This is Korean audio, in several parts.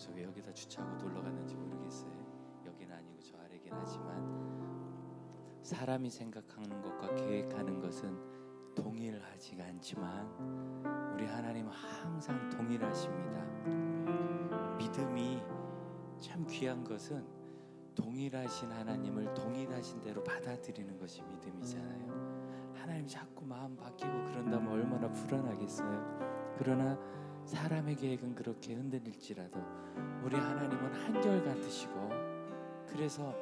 그러면서 왜 여기다 주차하고 놀러 갔는지 모르겠어요. 여기는 아니고 저 아래긴 하지만 사람이 생각하는 것과 계획하는 것은 동일하지가 않지만 우리 하나님은 항상 동일하십니다. 믿음이 참 귀한 것은 동일하신 하나님을 동일하신 대로 받아들이는 것이 믿음이잖아요. 하나님 자꾸 마음 바뀌고 그런다면 얼마나 불안하겠어요. 그러나 사람의 계획은 그렇게 흔들릴지라도 우리 하나님은 한결같으시고, 그래서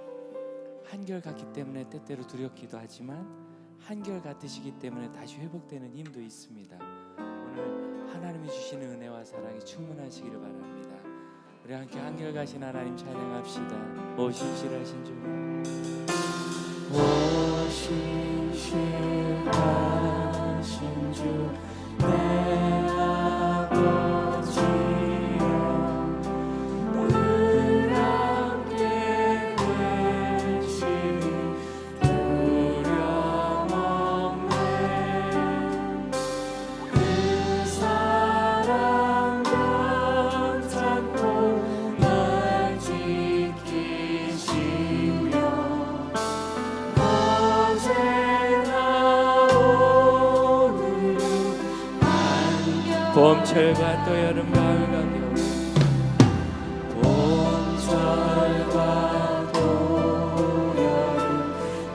한결같기 때문에 때때로 두렵기도 하지만 한결같으시기 때문에 다시 회복되는 힘도 있습니다. 오늘 하나님이 주시는 은혜와 사랑이 충만하시기를 바랍니다. 우리 함께 한결같으신 하나님 찬양합시다. 오 신실하신 주, 오 신실하신 주, 내 봄철과 또 여름 가을 가겨울, 봄철과 또 여름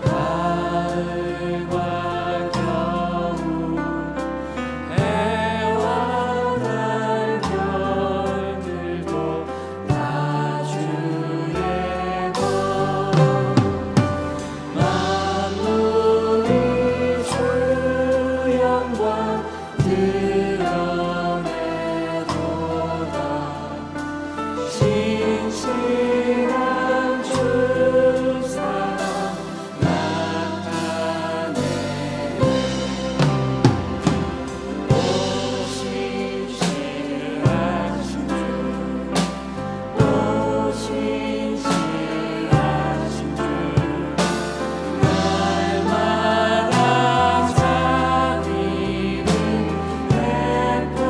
가을과 겨울, 해와 달 별들도 다 주의 것, 만물이 주 영광 신실한 주 사랑 나타내. 오 신실하신 주, 오 신실하신 주, 날마다 자비를 베푸시며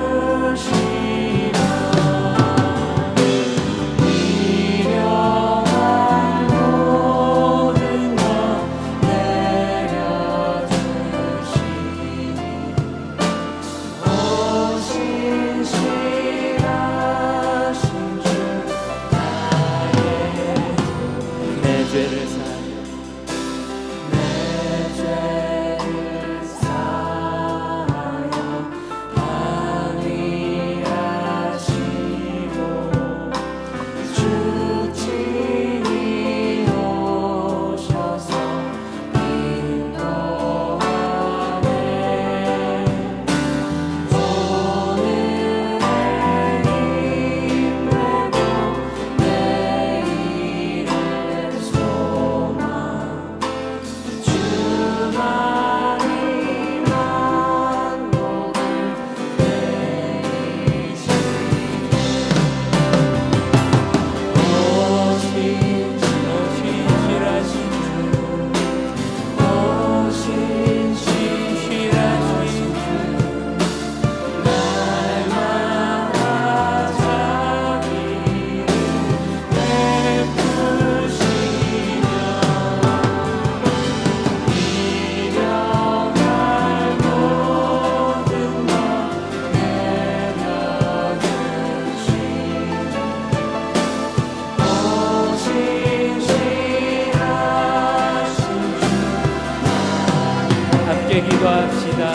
기도합시다.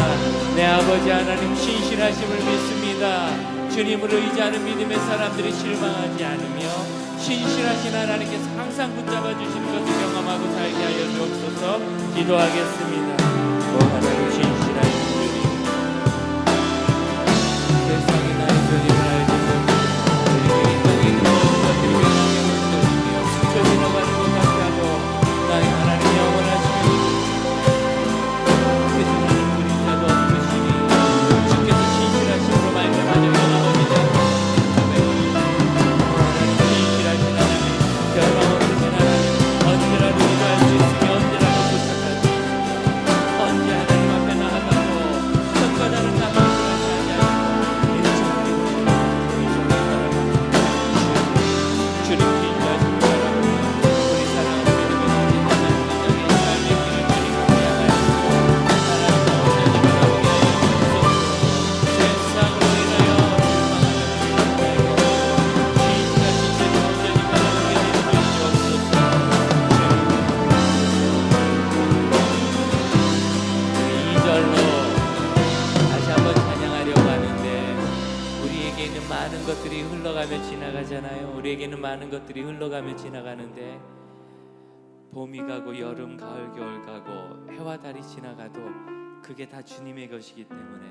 내 아버지 하나님 신실하심을 믿습니다. 주님을 의지하는 믿음의 사람들이 실망하지 않으며 신실하신 하나님께서 항상 붙잡아 주시는 것을 경험하고 살게 하여 주옵소서. 기도하겠습니다. 오 하나님 신실하신 주님, 세상에 나의 주님을 알지 못하고 이 땅에 있는 모든 것들이 변하게 만들며 스쳐 지나가는 것 같게 하고 나의 하나님 영원하시니 언제나 우리에게 있는 많은 것들이 흘러가며 지나가잖아요. 우리에게는 많은 것들이 흘러가며 지나가는데 봄이 가고 여름, 가을, 겨울 가고 해와 달이 지나가도 그게 다 주님의 것이기 때문에,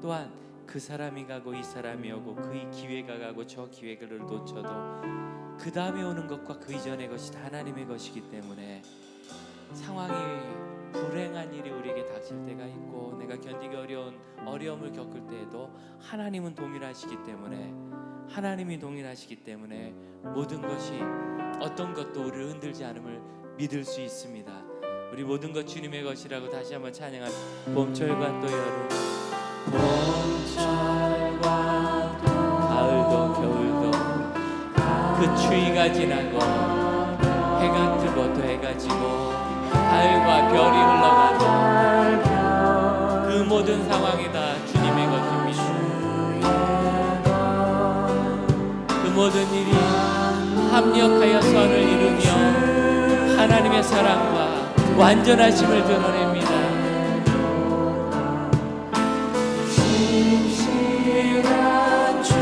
또한 그 사람이 가고 이 사람이 오고 그 기회가 가고 저 기회를 놓쳐도 그 다음에 오는 것과 그 이전의 것이 다 하나님의 것이기 때문에, 상황이 불행한 일이 우리에게 닥칠 때가 있고 내가 견디기 어려운 어려움을 겪을 때에도 하나님은 동일하시기 때문에, 하나님이 동일하시기 때문에 모든 것이, 어떤 것도 우리를 흔들지 않음을 믿을 수 있습니다. 우리 모든 것 주님의 것이라고 다시 한번 찬양한 봄철과 또 여름, 봄철과 또 가을도 겨울도 그 추위가 지나고 해가 뜨고 또 해가 지고 달과 별이 흘러가도 그 모든 상황이 다 주님의 것입니다. 그 모든 일이 합력하여 선을 이루며 하나님의 사랑과 완전하심을 드러냅니다. 신실한 주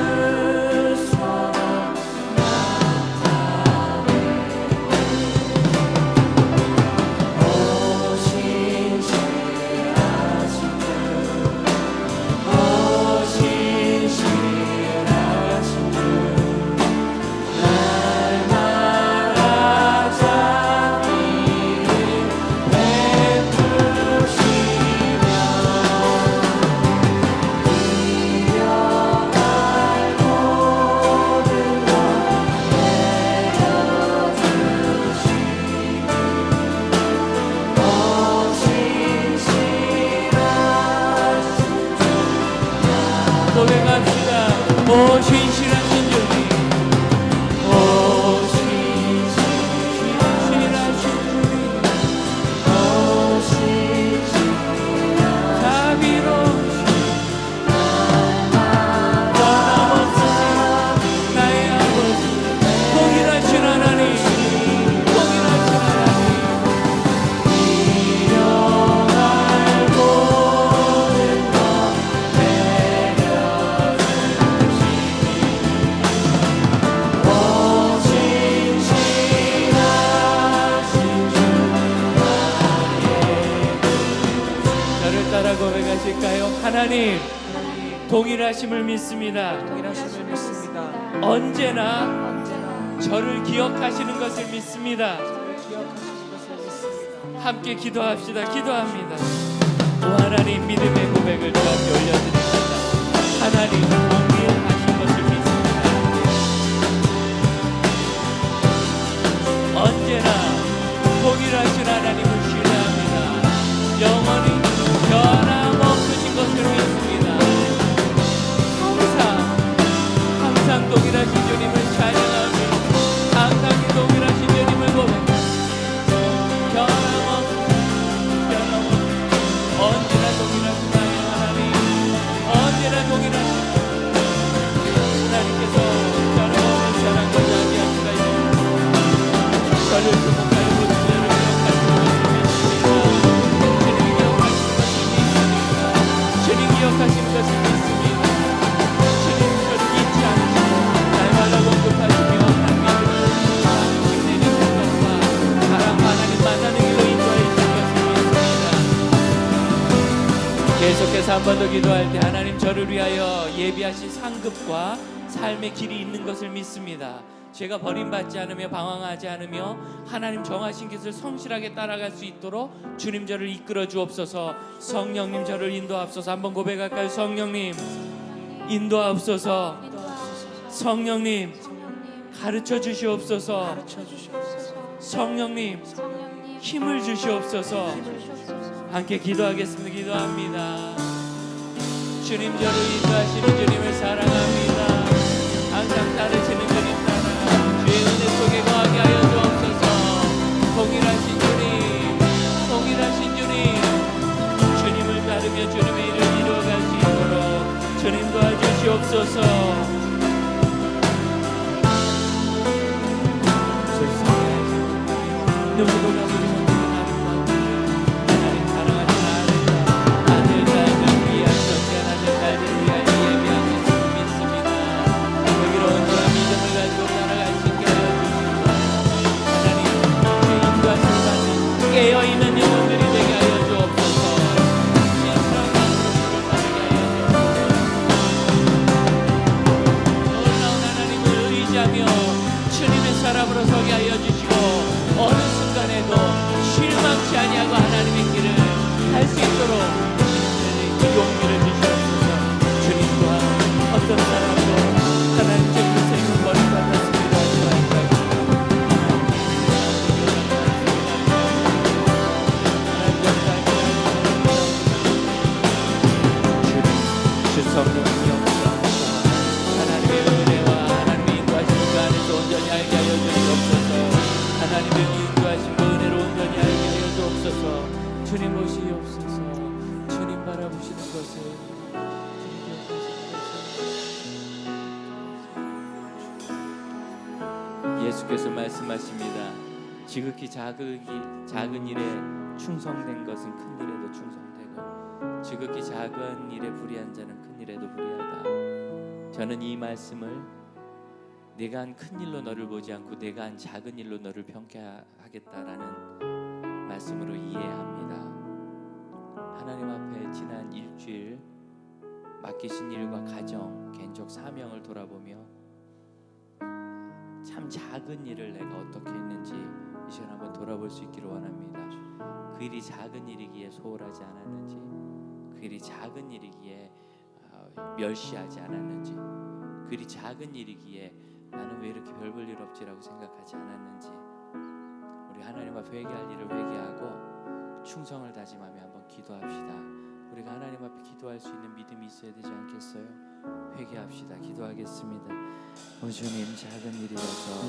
오 신실하신 주님, 오 신실하신 주님, 오 자비로우신 변함없으신 나의 아버지, 동일하신 하나님, 동일하신 하나님, 일용할 모든 것 고백하실까요? 하나님, 동일하심을 믿습니다. 언제나 저를 기억하시는 것을 믿습니다. 함께 기도합시다. 기도합니다. 오 하나님, 믿음의 고백을 저한테 올려드립니다. 하나님, 동일하신 것을 믿습니다. 언제나 동일하신 하나님을 신뢰합니다. 영원히 변함없으신 것을 믿습니다. 항상 동일하신 주님을 찬양하며 항상 동일하신 주님을 고백합니다. 변함없으신 언제나 동일하신 나의 하나님, 언제나 동일하신 하나님께서 변함없는 사랑과 자비하시가 있습니다. 저를 주목하여 모든 죄를 기억하시는 것을 믿습니다. 주님 기억하시는 것을 믿습니다. 주님 저를 잊지 않으시고 날마다 공급하시며 믿음을 힘내주시는 것과 사랑과 하나님 만나는 길로 인도해 주시는 것을 믿습니다. 계속해서 한 번 더 기도할 때 하나님, 저를 위하여 예비하신 상급과 삶의 길이 있는 것을 믿습니다. 제가 버림받지 않으며 방황하지 않으며 하나님 정하신 길을 성실하게 따라갈 수 있도록 주님 저를 이끌어 주옵소서. 성령님 저를 인도하옵소서. 한번 고백할까요? 성령님 인도하옵소서. 성령님 가르쳐 주시옵소서. 성령님 힘을 주시옵소서. 함께 기도하겠습니다. 기도합니다. 주님 저를 인도하시는 주님을 사랑합니다. 항상 따르시는 주님 주의 은혜 속에 거하게 하여 주옵소서. 동일하신 주님, 동일하신 주님, 주님을 따르며 주님의 일을 이루어갈 수 있도록 주님 도와주시옵소서. 누구도 가보지 못하는 하나님 사랑하신 아들 딸들 위한 전쟁하는 딸들 위하여 예비한 것을 믿습니다. 예수께서 말씀하십니다. 지극히 작은 일에 충성된 것은 큰 일에도 충성되고 지극히 작은 일에 불의한 자는 큰 일에도 불의하다. 저는 이 말씀을 내가 한 큰 일로 너를 보지 않고 내가 한 작은 일로 너를 평가하겠다라는 말씀으로 이해합니다. 하나님 앞에 지난 일주일 맡기신 일과 가정, 개인적 사명을 돌아보며 참 작은 일을 내가 어떻게 했는지 이 시간 한번 돌아볼 수 있기를 원합니다. 그 일이 작은 일이기에 소홀하지 않았는지, 그 일이 작은 일이기에 멸시하지 않았는지, 그 일이 작은 일이기에 나는 왜 이렇게 별 볼 일 없지라고 생각하지 않았는지, 우리 하나님 앞에 회개할 일을 회개하고 충성을 다짐하며 한번 기도합시다. 우리가 하나님 앞에 기도할 수 있는 믿음이 있어야 되지 않겠어요? 회개합시다. 기도하겠습니다. 오 주님, 작은 일이라서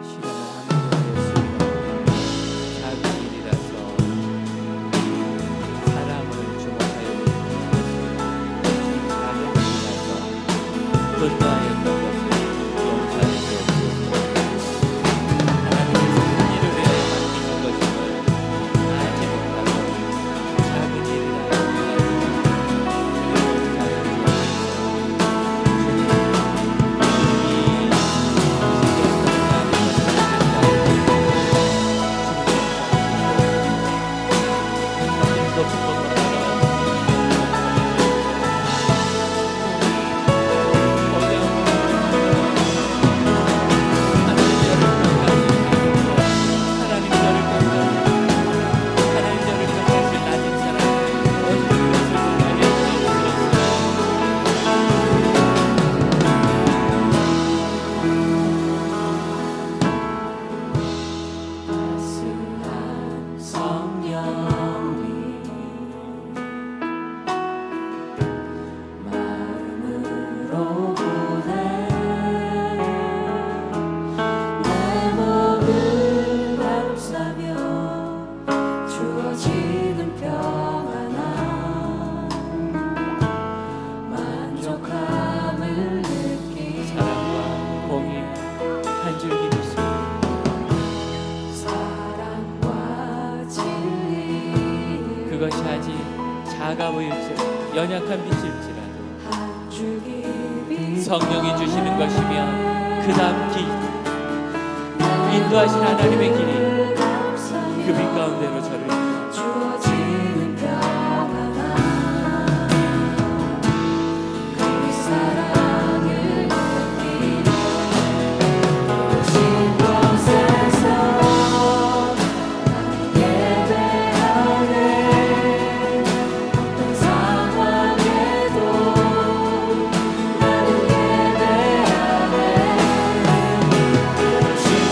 시간을 하나님께서 작은 일이라서 사람을 주목하여 작은 일이라서 분노하였던 것을 용서해 주옵소서. 하나님께서 큰 일을 위하여 맡기신 것임을 알지 못하고 작은 일이라서 그것이 아직 작아 보일지 연약한 빛일지라도 성령이 주시는 것이면 그 다음 길 인도하신 하나님의 길이 그 빛 가운데로 저를 주어지는 평안함 그 사랑을 느끼며 오신 곳에서 예배하네. 어떤 상황에도 나는 예배하네. 오신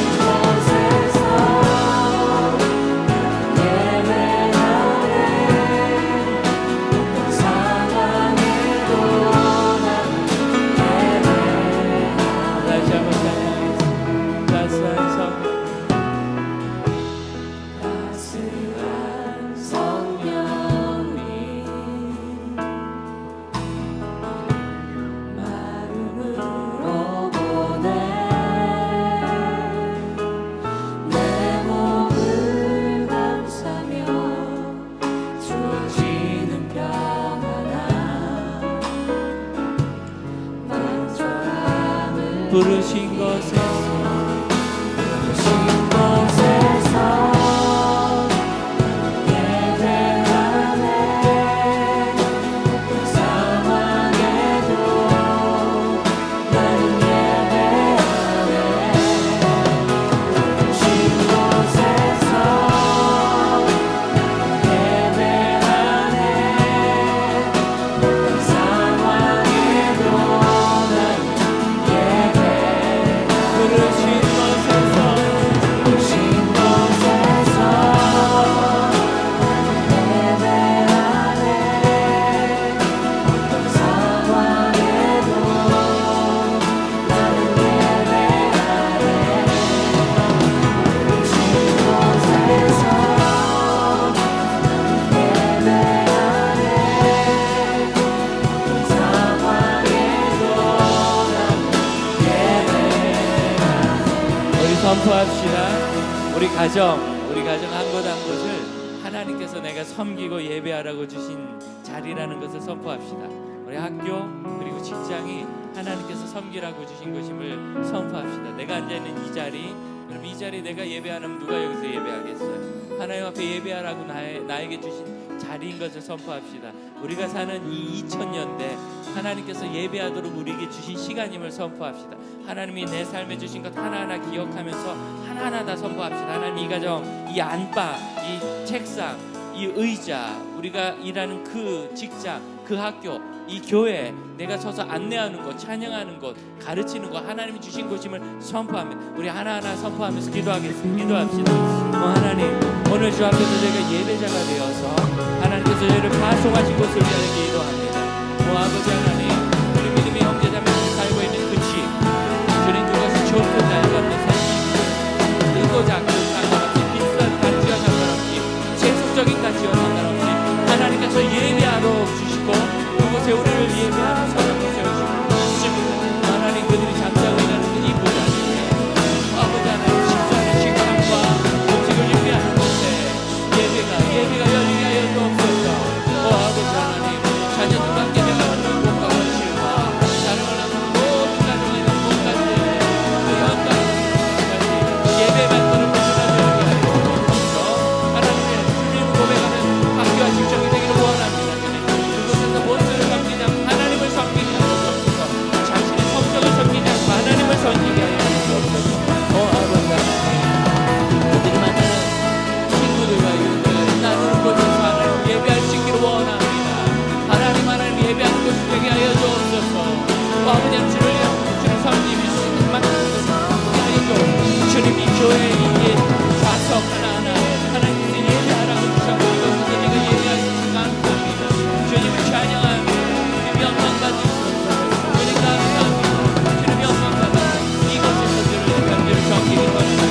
곳에서 부르신 곳에서 예배하네. 어떤 상황에도 나는 예배하네. 부르신 곳에서 예배하네. 어떤 상황에도 나는 예배하네. 선포합시다. 우리 가정 한 곳 한 곳을 하나님께서 내가 섬기고 예배하라고 주신 자리라는 것을 선포합시다. 우리 학교 그리고 직장이 하나님께서 섬기라고 주신 것임을 선포합시다. 내가 앉아있는 이 자리, 그럼 이 자리 내가 예배하면 누가 여기서 예배하겠어요? 하나님 앞에 예배하라고 나에게 주신 자리인 것을 선포합시다. 우리가 사는 이 2000년대 하나님께서 예배하도록 우리에게 주신 시간임을 선포합시다. 하나님이 내 삶에 주신 것 하나하나 기억하면서 하나하나 다 선포합시다. 하나님, 이 가정, 이 안방, 이 책상, 이 의자, 우리가 일하는 그 직장, 그 학교, 이 교회, 내가 서서 안내하는 곳, 찬양하는 곳, 가르치는 곳, 하나님이 주신 곳임을 선포합니다. 우리 하나하나 선포하면서 기도합시다. 하나님, 오늘 주 앞에서 저희가 예배자가 되어서 하나님께서 저희를 파송하신 곳을 위하여 기도합니다. 아버지 하나님, 우리 믿음의 형제자매들이 살고 있는 그 집, 주님, 그것이 좋고 낡은 삶이 크고 작고 상관없이, 비싼 가치와 상관없이, 세속적인 가치와 상관없이 하나님께서 예배하러 주시고 그곳에 우리를 예배하는 사람을 세우시고 있습니다. 하나님, 그들이 잠자고 일하는 이 부자리에 아버지 하나님, 식사하는 식당과 음식을 준비하는 곳에 예배가 열리게 하여 주옵소서. 아버지 하나님, 자녀들과 함께 나가는 몸과 건실과 사랑하는 모든 가정의 행복까지 그 영광의 것까지 예배 발걸음을 전하게 하여 주옵소서. 하나님의 주님 고백하는 학교와 직장이 되기를 원합니다. 그곳에서 무엇을 섬기냐, 하나님을 섬기게 하여 주옵소서. 자신의 성적을 섬기냐, 하나님을 섬기게 하여 주옵소서. 아버지 하나님, 그들이 만나는 친구들과 이웃들과 나누는 곳에서 하나님 예배할 수 있기를 원합니다. 하나님 예배하는 곳이 되게 하여 주옵소서. 아버지 하나님, 주를 섬기며 하여 주옵소서. 주님, 이 교회에 이제 좌석 하나하나 하나님께서 예배하라고 주셨고 이것을 저희가 예배할 수 있는 감사합니다. 주님을 찬양하며 주님 영광 받으시옵소서. 주님 감사합니다. 주님 영광 받아 이곳에서 주를 경제를 섬기기 원합니다.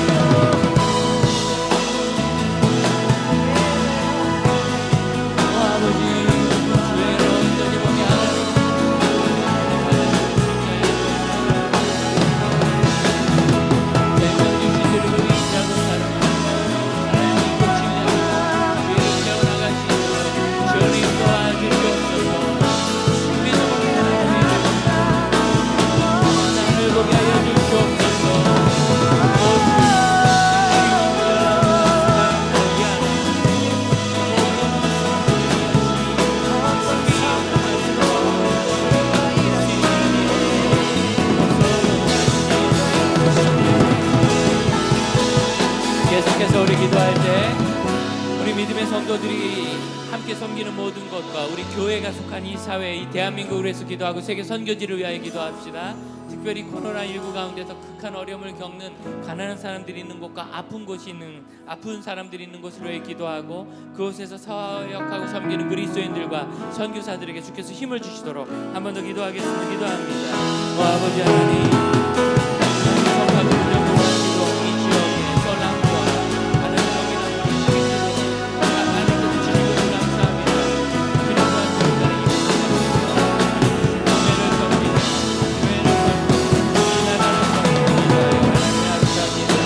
아버지, 주의 온전히 보게 하나님, 생명 주신 우리 작은 사람 하나님 고치며 주의 세워나가시고 주님 도와주시옵소서. 믿음으로 나를 보게 하여 주시옵소서. 계속해서 우리 기도할 때 우리 믿음의 성도들이 함께 섬기는 모든 것과 우리 교회가 속한 이 사회, 이 대한민국을 위해서 기도하고 세계 선교지를 위하여 기도합시다. 특별히 코로나19 가운데서 극한 어려움을 겪는 가난한 사람들이 있는 곳과 아픈 사람들이 있는 곳으로 위해 기도하고 그곳에서 사역하고 섬기는 그리스도인들과 선교사들에게 주께서 힘을 주시도록 한 번 더 기도하겠습니다. 기도합니다. 아버지 하나님, 성하고 운영과 기도 이 지역의 선함과 하나님 하나님께서 주신 것을 감사합니다. 주님과 함께 교회를 섬기는 이 나라를 섬기는 이와의 하나님의 아버지입니다.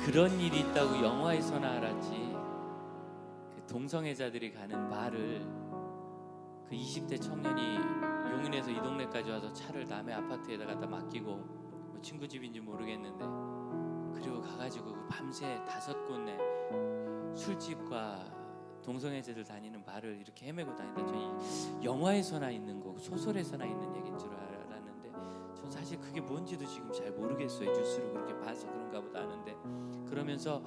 그런 일이 있다고 영화에서나 알았지. 그 동성애자들이 가는 말을 그 20대 청년이 용인에서 이 동네까지 와서 차를 남의 아파트에다 갖다 맡기고 뭐 친구 집인지 모르겠는데 그리고 가가지고 그 밤새 5곳내 술집과 동성애자들 다니는 말을 이렇게 헤매고 다니다. 저희 영화에서나 있는 거, 소설에서나 있는 얘기인 줄 알았는데 전 사실 그게 뭔지도 지금 잘 모르겠어요. 뉴스로 그렇게 봐서 그런가 보다 하는데, 그러면서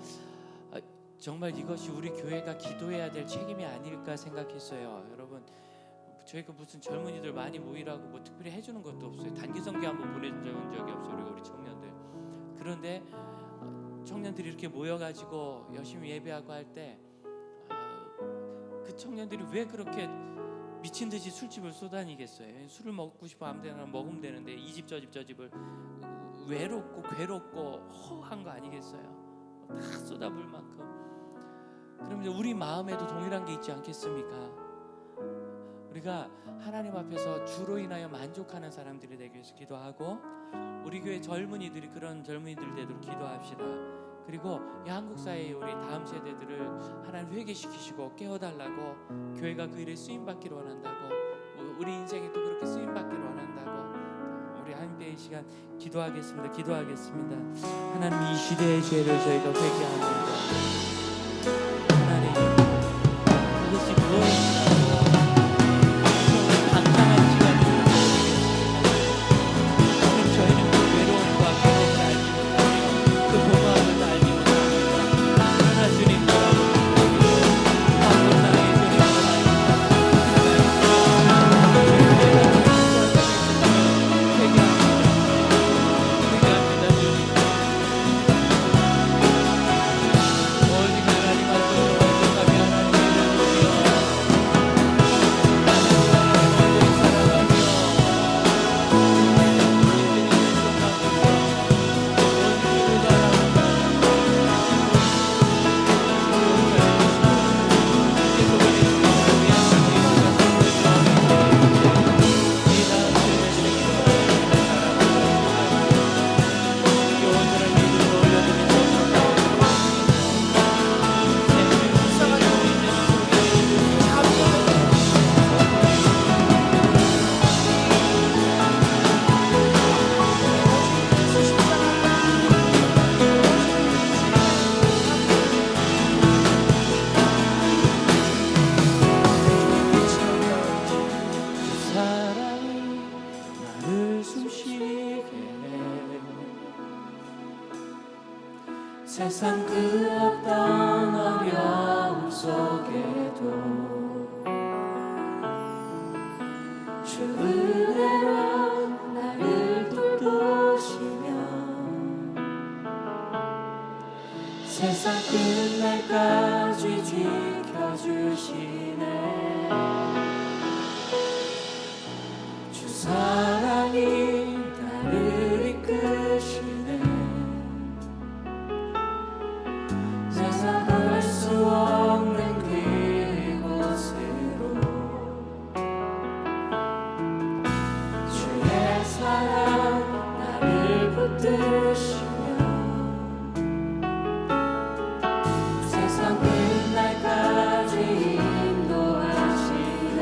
정말 이것이 우리 교회가 기도해야 될 책임이 아닐까 생각했어요. 여러분, 저희가 무슨 젊은이들 많이 모이라고 뭐 특별히 해주는 것도 없어요. 단기 성교 한번 보내준 적이 없어요, 우리 청년들. 그런데 청년들이 이렇게 모여가지고 열심히 예배하고 할 때 그 청년들이 왜 그렇게 미친 듯이 술집을 쏘다니겠어요? 술을 먹고 싶어 아무 데나 먹으면 되는데 이 집 저 집 저 집을 외롭고 괴롭고 허한 거 아니겠어요? 다 쏟아부을 만큼. 그럼 이제 우리 마음에도 동일한 게 있지 않겠습니까? 우리가 하나님 앞에서 주로 인하여 만족하는 사람들이 되기 위해서 기도하고, 우리 교회 젊은이들이 그런 젊은이들 되도록 기도합시다. 그리고 이 한국 사회의 우리 다음 세대들을 하나님 회개시키시고 깨워달라고, 교회가 그 일에 쓰임받기를 원한다고, 우리 인생이 또 그렇게 쓰임받기를 원한다고, 우리 함께 이 시간 기도하겠습니다. 하나님, 이 시대의 죄를 저희가 회개합니다. 하나님, 그것이 무엇인가요? 감당할지가 모르겠습니다. 저희는 그 외로움과 괴로움을 알지 못하며 그 고마움을 알지 못합니다. 그러나 주님, 황금나라의 주님, 회개합니다. 주님, 오직 하나님 앞으로 완벽하게 하나님을 세상 그 어떤 어려움 속에도 주 은혜로 나를 돌보시며 세상 끝날까지 지켜주시네. 주 사랑이 나를 이끄시네. 알 수 없는 그곳으로 주의 사랑 나를 붙드시며 세상 끝날까지 인도하시네.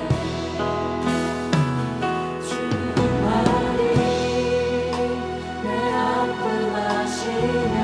주만이 내 아픔 아시며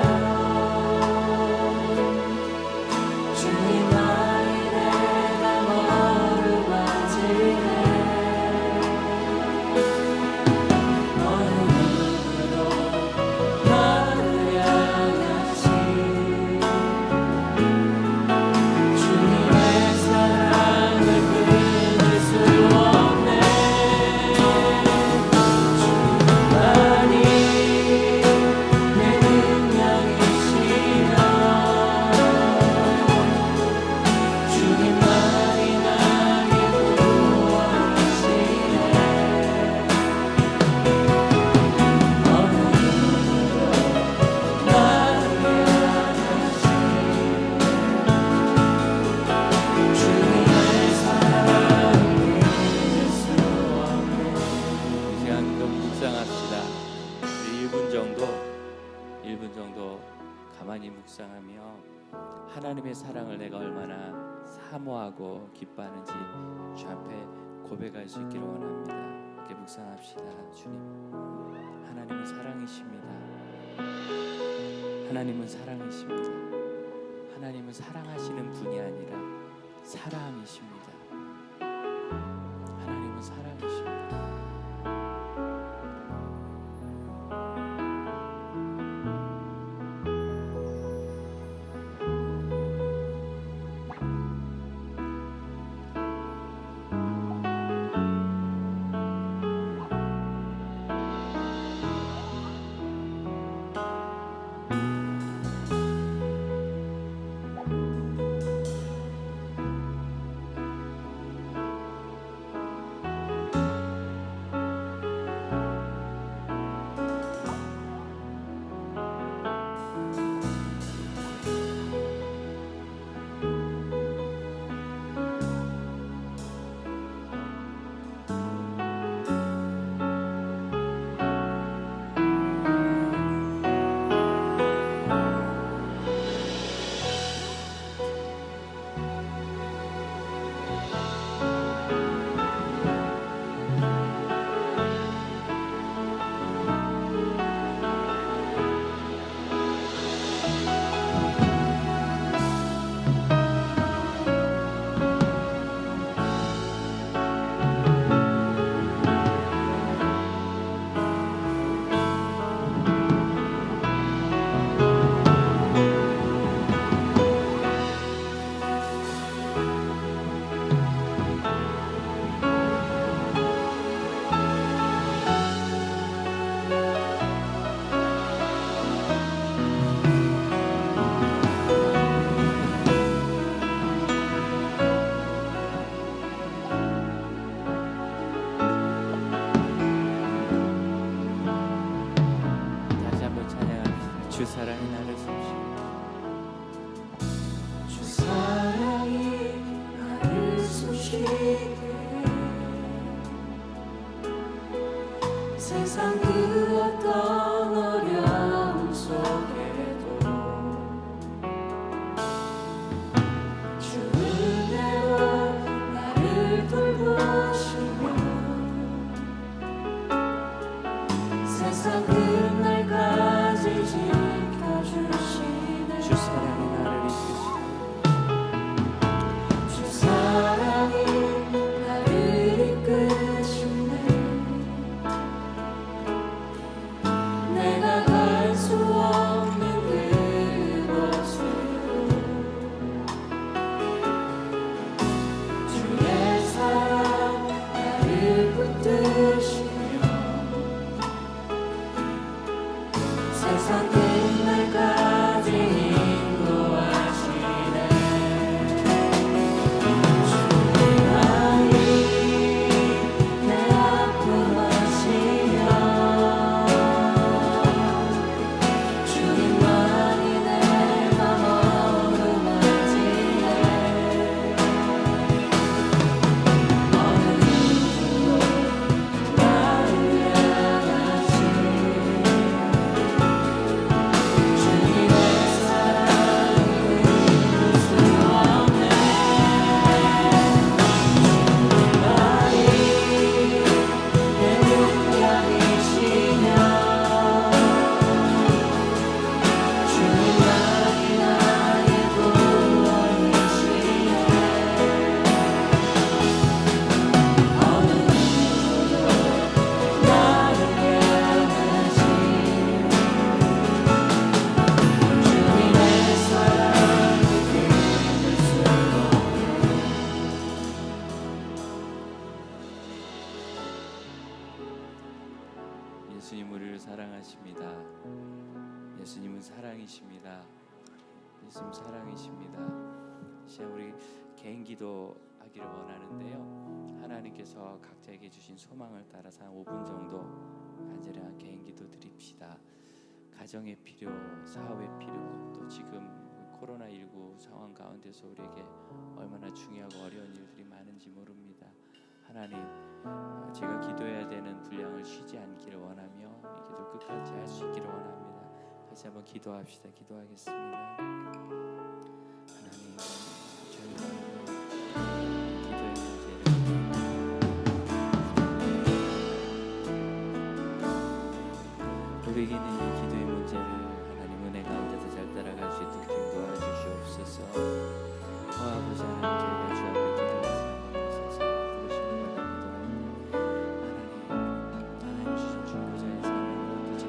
가만히 묵상하며 하나님의 사랑을 내가 얼마나 사모하고 기뻐하는지 주 앞에 고백할 수 있기를 원합니다. 이렇게 묵상합시다. 주님, 하나님은 사랑이십니다. 하나님은 사랑이십니다. 하나님은 사랑하시는 분이 아니라 사랑이십니다. 하나님은 사랑이십니다. 숨쉬게 주 사랑이 나를 숨쉬게 세상 그 어떤 어려움 속에도 주 은혜로 나를 돌보시며 세상 끝날까지 지켜주시네. 주 사랑이 나를 이끄시네 주 사랑이 나를 이끄시네. 내가 갈 수 없는 그곳으로 주의 사랑 나를 붙드시며 세상 끝날까지 인도하시네. 주님만이 내 아픔 아시며 주님만이 내 맘 어루만지네. 어느 누구도 나를 향하시네. 주님의 사랑을 잊을 수 없네. 주님만이 내 능력이시며 주님만이 나의 구원이시네. 어느 누구도 나를 향하시네. 주님의 사랑을 잊을 수 없네. 예수님 우리를 사랑하십니다. 예수님은 사랑이십니다. 예수님 사랑이십니다. 이제 우리 개인 기도하기를 원하는데요. 하나님께서 각자에게 주신 소망을 따라서 한 5분 정도 간절한 개인 기도 드립시다. 가정의 필요, 사업의 필요, 또 지금 코로나19 상황 가운데서 우리에게 얼마나 중요하고 어려운 일들이 많은지 모릅니다. 하나님, 제가 기도해야 되는 분량을 쉬지 않기를 원하며 이 기도 끝까지 할 수 있기를 원합니다. 다시 한번 기도합시다. 기도하겠습니다. 하나님, 저희가 기도의 문제를 우리에게 있는 이 기도의 문제를 하나님 은혜 가운데서 잘 따라갈 수 있도록 도와주시옵소서. 아버지 하나님, 저희가 주 앞에 기도했습니다. 부르시는 바랍니다. 하나님 주신 중보자의 삶을 얻지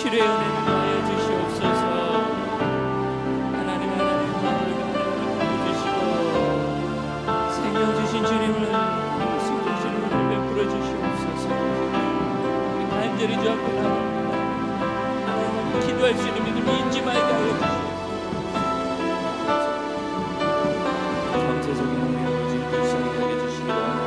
치료의 은혜를 하여 주시옵소서. 하나님 마음을 주시고 생명 주신 주님을 승리 주님을 베풀어 주시옵소서. 우리 간절히 주 앞에 나갑니다. 하나님 앞에 기도할 수 있는 믿음을 잊지 말게 하여 주시옵소서. 경제적인 영향을 주님 불쌍히 여겨 주시기 바랍니다.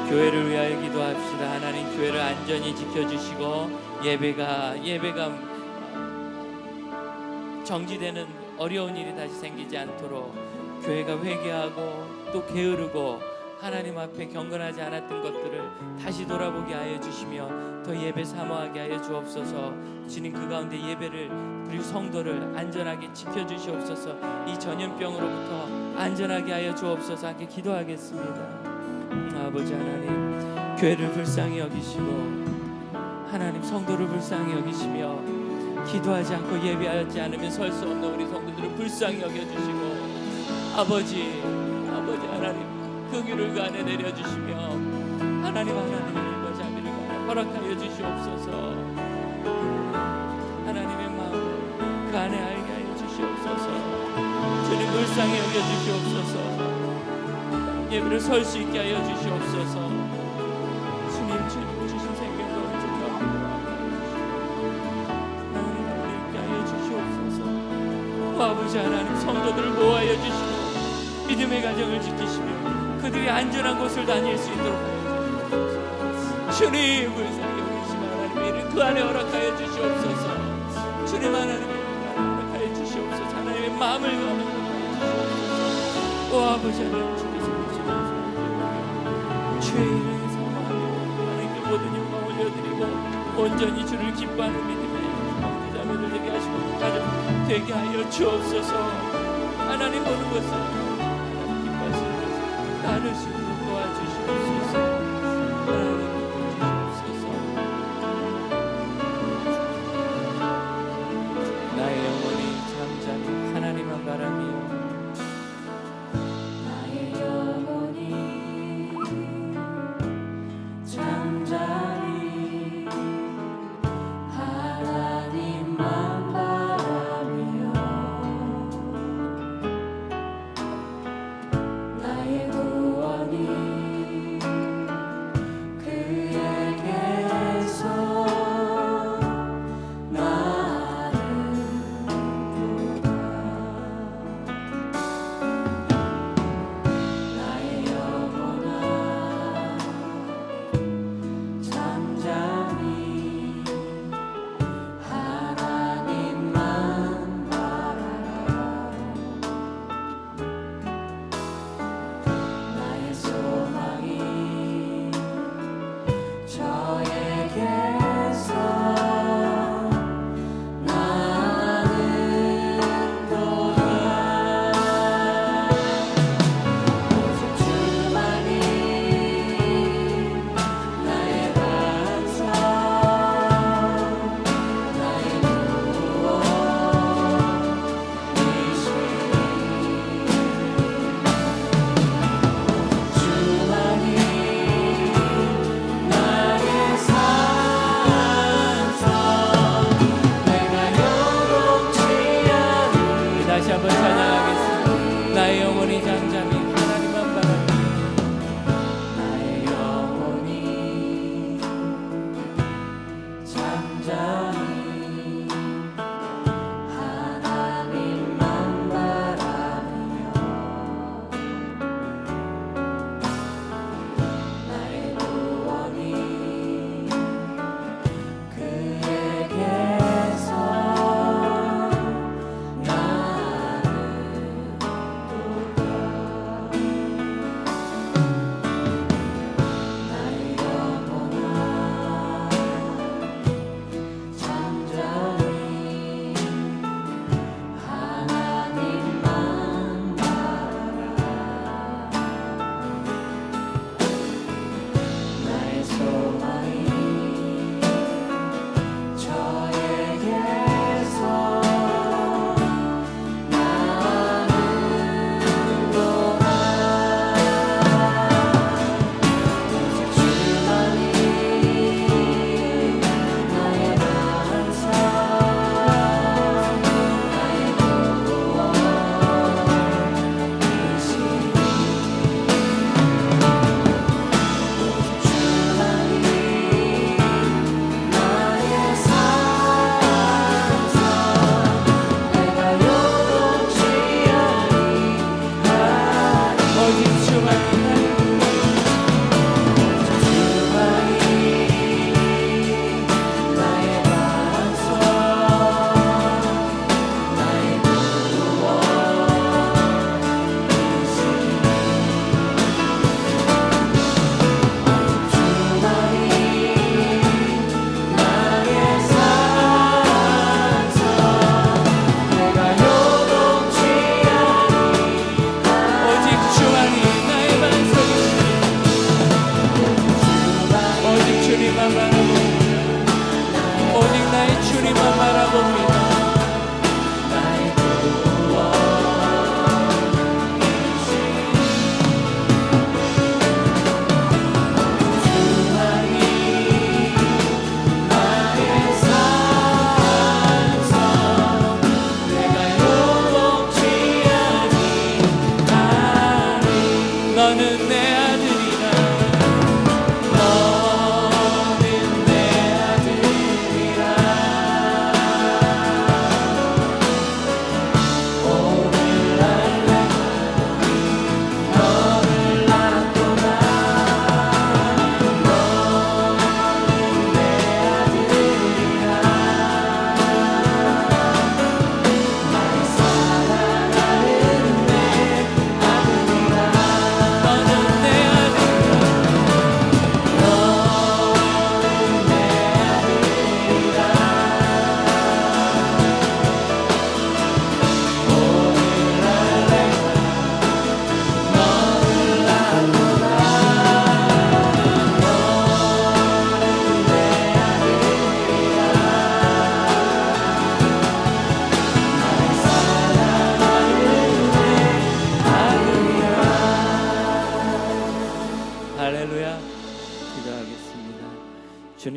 교회를 위하여 기도합시다. 하나님 교회를 안전히 지켜주시고 예배가 정지되는 어려운 일이 다시 생기지 않도록 교회가 회개하고 또 게으르고 하나님 앞에 경건하지 않았던 것들을 다시 돌아보게 하여 주시며 더 예배 사모하게 하여 주옵소서. 주님 그 가운데 예배를 그리고 성도를 안전하게 지켜주시옵소서. 이 전염병으로부터 안전하게 하여 주옵소서. 함께 기도하겠습니다. 아버지 하나님, 교회를 불쌍히 여기시고 하나님 성도를 불쌍히 여기시며 기도하지 않고 예배하지 않으면 설 수 없는 우리 성도들을 불쌍히 여겨주시고 아버지 하나님 긍휼을 그 안에 내려주시며 하나님의 일과 자비를 그 안에 허락하여 주시옵소서. 하나님의 마음을 그 안에 알게 하여 주시옵소서. 주님 불쌍히 여겨주시옵소서. 예배를 설 수 있게 하여 주시옵소서. 주님 주신 생명과 온전한 하나님 있게 하여 주시옵소서. 아버지 하나님 성도들을 모아여 주시고 믿음의 가정을 지키시며 그들이 안전한 곳을 다닐 수 있도록 하여 주시옵소서. 주님 불쌍히 여기시며 하나님의 일을 그 안에 허락하여 주시옵소서. 주님 하나님의 일을 허락하여 주시옵소서. 하나님의 마음을 그 안에 허락하여 주시옵소서. 오 아버지 하나님 주께서 주의 이름을 사모하며 하나님께 모든 영광 올려드리고 온전히 주를 기뻐하는 믿음의 형제자매들 되게 하시고 가정 되게 하여 주옵소서. 하나님 보는 것을 하나님 기뻐하시는 것을 나를 수 있도록 도와주시옵소서. 하나님 도와주시옵소서. 나의 영혼이 잠잠히 하나님만 바라며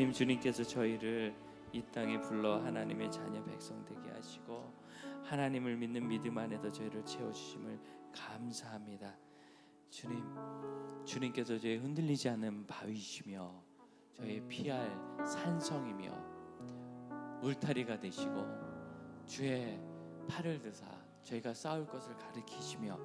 주님께서 저희를 이 땅에 불러 하나님의 자녀 백성 되게 하시고 하나님을 믿는 믿음 안에서 저희를 채워주심을 감사합니다. 주님께서 저희 흔들리지 않는 바위시며 저희 피할 산성이며 울타리가 되시고 주의 팔을 드사 저희가 싸울 것을 가르치시며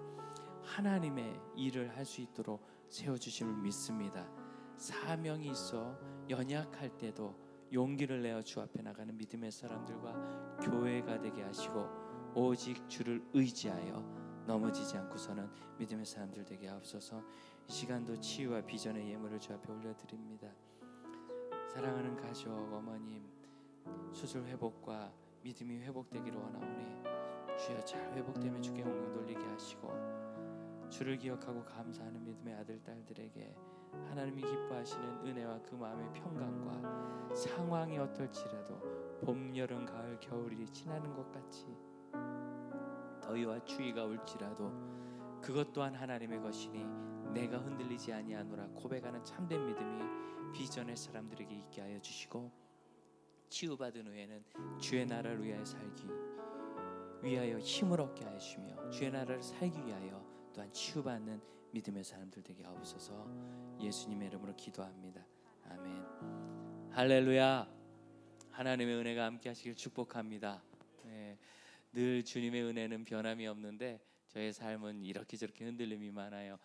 하나님의 일을 할 수 있도록 세워주심을 믿습니다. 사명이 있어 연약할 때도 용기를 내어 주 앞에 나가는 믿음의 사람들과 교회가 되게 하시고 오직 주를 의지하여 넘어지지 않고서는 믿음의 사람들 되게 하옵소서. 이 시간도 치유와 비전의 예물을 주 앞에 올려드립니다. 사랑하는 가족 어머님 수술 회복과 믿음이 회복되기를 원하오니 주여 잘 회복되면 주께 영광 돌리게 하시고 주를 기억하고 감사하는 믿음의 아들 딸들에게 하나님이 기뻐하시는 은혜와 그 마음의 평강과 상황이 어떨지라도 봄, 여름, 가을, 겨울이 지나는 것 같이 더위와 추위가 올지라도 그것 또한 하나님의 것이니 내가 흔들리지 아니하노라 고백하는 참된 믿음이 비전의 사람들에게 있게 하여 주시고 치유받은 후에는 주의 나라를 위하여 살기 위하여 힘을 얻게 하시며 주의 나라를 살기 위하여 또한 치유받는 믿음의 사람들 되게 하옵소서. 예수님의 이름으로 기도합니다. 아멘. 할렐루야. 하나님의 은혜가 함께 하시길 축복합니다. 네, 늘 주님의 은혜는 변함이 없는데 저의 삶은 이렇게 저렇게 흔들림이 많아요.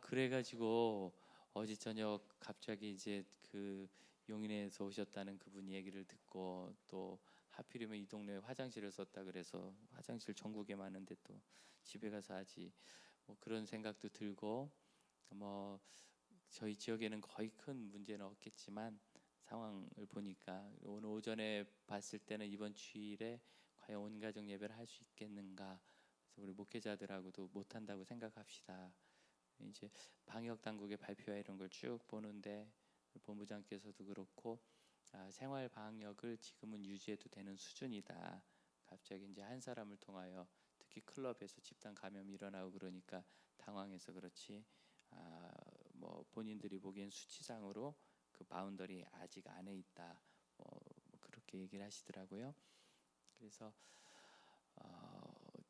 그래가지고 어제 저녁 갑자기 이제 그 용인에서 오셨다는 그분 얘기를 듣고 또 하필이면 이 동네에 화장실을 썼다 그래서 화장실 전국에 많은데 또 집에 가서 하지 뭐 그런 생각도 들고 뭐 저희 지역에는 거의 큰 문제는 없겠지만 상황을 보니까 오늘 오전에 봤을 때는 이번 주일에 과연 온 가정 예배를 할 수 있겠는가 그래서 우리 목회자들하고도 못한다고 생각합시다. 이제 방역 당국의 발표와 이런 걸 쭉 보는데 본부장께서도 그렇고 생활 방역을 지금은 유지해도 되는 수준이다. 갑자기 이제 한 사람을 통하여 특히 클럽에서 집단 감염이 일어나고 그러니까 당황해서 그렇지 뭐 본인들이 보기엔 수치상으로 그 바운더리 아직 안에 있다. 뭐 그렇게 얘기를 하시더라고요. 그래서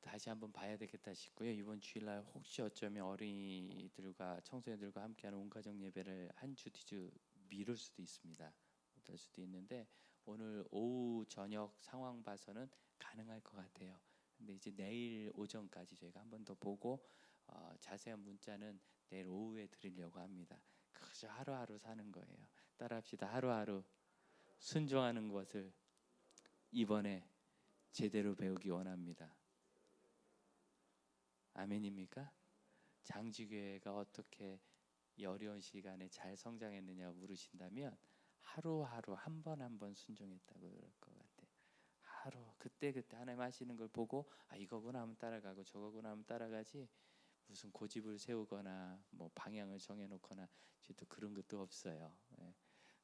다시 한번 봐야 되겠다 싶고요. 이번 주일날 혹시 어쩌면 어린이들과 청소년들과 함께하는 온가정 예배를 한 주 뒤주 미룰 수도 있습니다. 못할 수도 있는데 오늘 오후 저녁 상황 봐서는 가능할 것 같아요. 근데 이제 내일 오전까지 저희가 한 번 더 보고 자세한 문자는 내일 오후에 드리려고 합니다. 그저 하루하루 사는 거예요. 따라합시다. 하루하루 순종하는 것을 이번에 제대로 배우기 원합니다. 아멘입니까? 장지교회가 어떻게 이 어려운 시간에 잘 성장했느냐 물으신다면 하루하루 한 번 한 번 순종했다고 그럴 것 같아요. 하루 그때 하나님 하시는 걸 보고 이거구나 하면 따라가고 저거구나 하면 따라가지 무슨 고집을 세우거나 뭐 방향을 정해놓거나 또 그런 것도 없어요.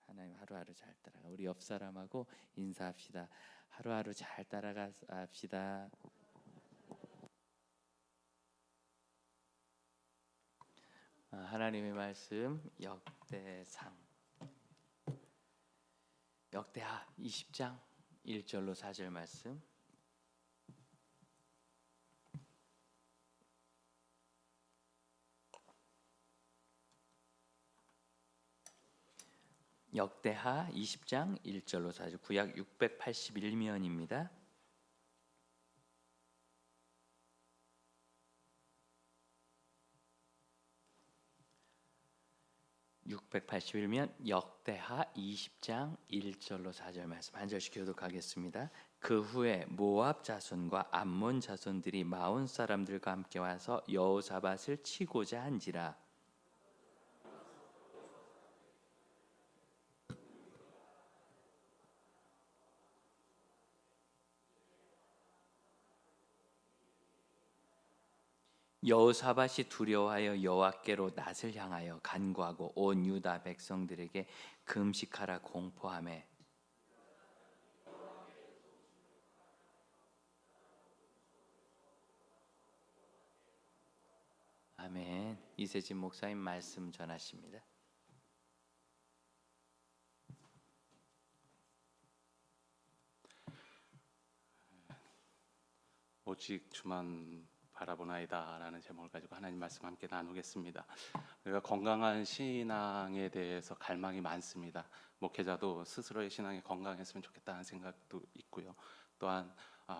하나님 하루하루 잘 따라가. 우리 옆 사람하고 인사합시다. 하루하루 잘 따라갑시다. 하나님의 말씀 역대상 역대하 20장 1절로 4절 말씀. 역대하 20장 1절로 4절 구약 681면입니다. 681면 역대하 20장 1절로 4절 말씀 한 절씩 교독하겠습니다. 그 후에 모압 자손과 암몬 자손들이 마온 사람들과 함께 와서 여호사밧을 치고자 한지라. 여호사밧이 두려워하여 여호와께로 낯을 향하여 간구하고 온 유다 백성들에게 금식하라 공포하매 아멘. 이세진 목사님 말씀 전하십니다. 오직 주만 바라보나이다라는 제목을 가지고 하나님 말씀 함께 나누겠습니다. 우리가 건강한 신앙에 대해서 갈망이 많습니다. 목회자도 스스로의 신앙이 건강했으면 좋겠다는 생각도 있고요. 또한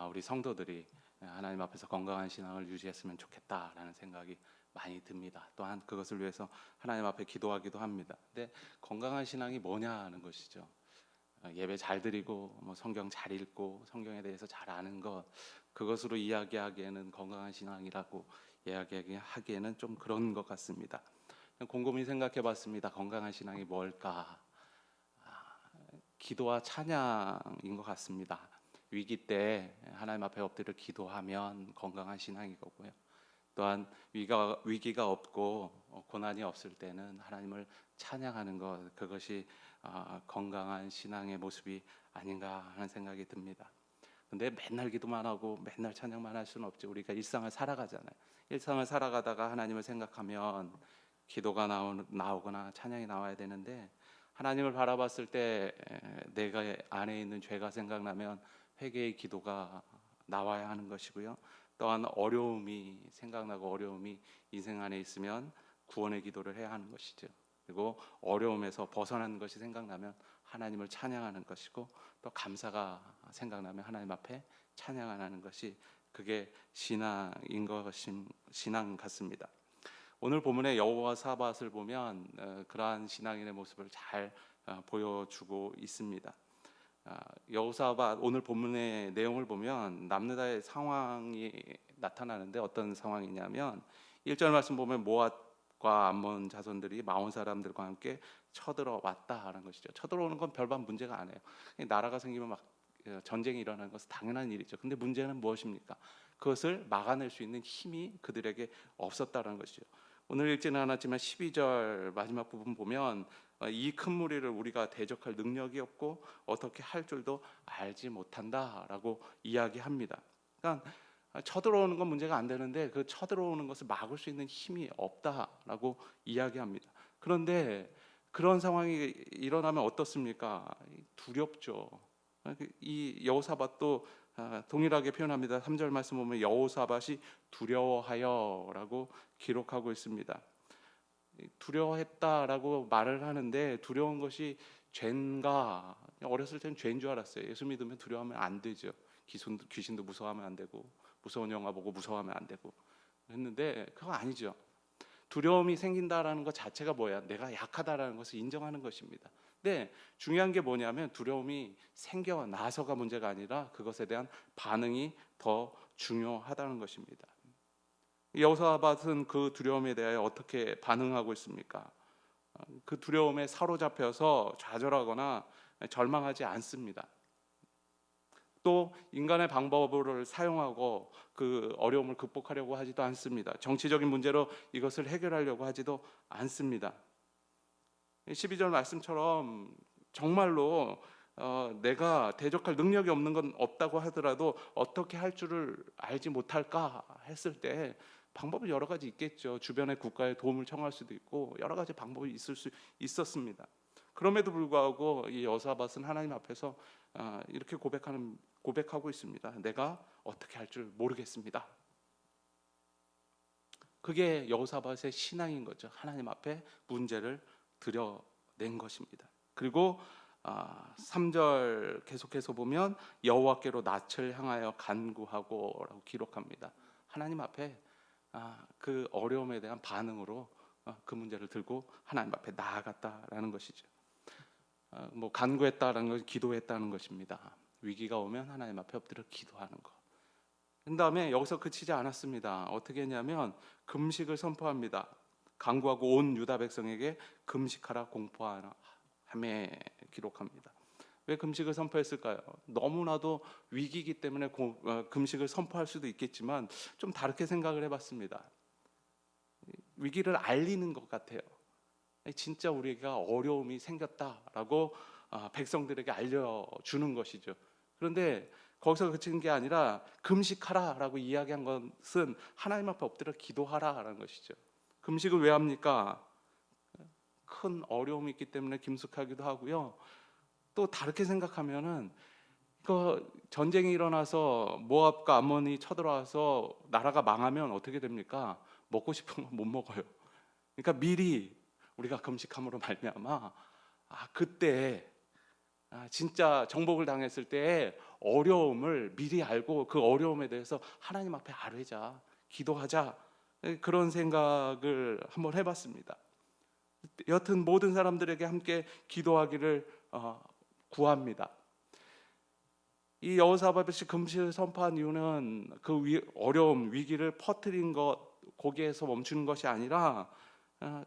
우리 성도들이 하나님 앞에서 건강한 신앙을 유지했으면 좋겠다라는 생각이 많이 듭니다. 또한 그것을 위해서 하나님 앞에 기도하기도 합니다. 근데 건강한 신앙이 뭐냐는 것이죠. 예배 잘 드리고 성경 잘 읽고 성경에 대해서 잘 아는 것, 그것으로 이야기하기에는 건강한 신앙이라고 이야기하기에는 좀 그런 것 같습니다. 곰곰이 생각해 봤습니다. 건강한 신앙이 뭘까? 기도와 찬양인 것 같습니다. 위기 때 하나님 앞에 엎드려 기도하면 건강한 신앙이 거고요. 또한 위기가 없고 고난이 없을 때는 하나님을 찬양하는 것, 그것이 건강한 신앙의 모습이 아닌가 하는 생각이 듭니다. 근데 맨날 기도만 하고 맨날 찬양만 할 수는 없죠. 우리가 일상을 살아가잖아요. 일상을 살아가다가 하나님을 생각하면 기도가 나오거나 찬양이 나와야 되는데, 하나님을 바라봤을 때 내가 안에 있는 죄가 생각나면 회개의 기도가 나와야 하는 것이고요. 또한 어려움이 생각나고 어려움이 인생 안에 있으면 구원의 기도를 해야 하는 것이죠. 그리고 어려움에서 벗어나는 것이 생각나면 하나님을 찬양하는 것이고, 또 감사가 생각나면 하나님 앞에 찬양하는 것이, 그게 신앙인 신앙 같습니다. 오늘 본문의 여호사밧을 보면 그러한 신앙인의 모습을 잘 보여주고 있습니다. 여호사밧, 오늘 본문의 내용을 보면 남유다의 상황이 나타나는데, 어떤 상황이냐면 1절 말씀 보면 모압과 암몬 자손들이 마온 사람들과 함께 쳐들어왔다라는 것이죠. 쳐들어오는 건 별반 문제가 아니에요. 나라가 생기면 막 전쟁이 일어나는 것은 당연한 일이죠. 근데 문제는 무엇입니까? 그것을 막아낼 수 있는 힘이 그들에게 없었다는 것이죠. 오늘 읽지는 않았지만 12절 마지막 부분 보면 이 큰 무리를 우리가 대적할 능력이 없고 어떻게 할 줄도 알지 못한다라고 이야기합니다. 그러니까 쳐들어오는 건 문제가 안 되는데 그 쳐들어오는 것을 막을 수 있는 힘이 없다라고 이야기합니다. 그런데 그런 상황이 일어나면 어떻습니까? 두렵죠. 이 여호사밧도 동일하게 표현합니다. 3절 말씀 보면 여호사밧이 두려워하여라고 기록하고 있습니다. 두려워했다라고 말을 하는데, 두려운 것이 죄인가? 어렸을 때는 죄인 줄 알았어요. 예수 믿으면 두려워하면 안 되죠. 귀신도 무서워하면 안 되고, 무서운 영화 보고 무서워하면 안 되고 했는데, 그거 아니죠. 두려움이 생긴다라는 것 자체가 뭐야? 내가 약하다라는 것을 인정하는 것입니다. 근데 중요한 게 뭐냐면, 두려움이 생겨나서가 문제가 아니라 그것에 대한 반응이 더 중요하다는 것입니다. 여호사밧은 그 두려움에 대하여 어떻게 반응하고 있습니까? 그 두려움에 사로잡혀서 좌절하거나 절망하지 않습니다. 또 인간의 방법을 사용하고 그 어려움을 극복하려고 하지도 않습니다. 정치적인 문제로 이것을 해결하려고 하지도 않습니다. 12절 말씀처럼 정말로 내가 대적할 능력이 없는 건 없다고 하더라도 어떻게 할 줄을 알지 못할까 했을 때 방법이 여러 가지 있겠죠. 주변의 국가의 도움을 청할 수도 있고 여러 가지 방법이 있을 수 있었습니다. 그럼에도 불구하고 이 여호사밧은 하나님 앞에서 이렇게 고백하고 있습니다. 내가 어떻게 할 줄 모르겠습니다. 그게 여호사밧의 신앙인 거죠. 하나님 앞에 문제를 드려낸 것입니다. 그리고 3절 계속해서 보면 여호와께로 낯을 향하여 간구하고라고 기록합니다. 하나님 앞에 그 어려움에 대한 반응으로 그 문제를 들고 하나님 앞에 나아갔다라는 것이죠. 간구했다라는 것은 기도했다는 것입니다. 위기가 오면 하나님 앞에 엎드려 기도하는 것. 그 다음에 여기서 그치지 않았습니다. 어떻게 했냐면 금식을 선포합니다. 간구하고 온 유다 백성에게 금식하라 공포하라 하며 기록합니다. 왜 금식을 선포했을까요? 너무나도 위기이기 때문에 금식을 선포할 수도 있겠지만 좀 다르게 생각을 해봤습니다. 위기를 알리는 것 같아요. 진짜 우리가 어려움이 생겼다라고 백성들에게 알려주는 것이죠. 그런데 거기서 그치는 게 아니라 금식하라라고 이야기한 것은 하나님 앞에 엎드려 기도하라라는 것이죠. 금식을 왜 합니까? 큰 어려움이 있기 때문에 금식하기도 하고요. 또 다르게 생각하면은 그 전쟁이 일어나서 모압과 암몬이 쳐들어와서 나라가 망하면 어떻게 됩니까? 먹고 싶은 건 못 먹어요. 그러니까 미리 우리가 금식함으로 말미암아 그때 진짜 정복을 당했을 때의 어려움을 미리 알고 그 어려움에 대해서 하나님 앞에 아뢰자, 기도하자, 그런 생각을 한번 해봤습니다. 여튼 모든 사람들에게 함께 기도하기를 구합니다. 이 여호사밧이 금식을 선포한 이유는 그 어려움, 위기를 퍼뜨린 것, 거기에서 멈추는 것이 아니라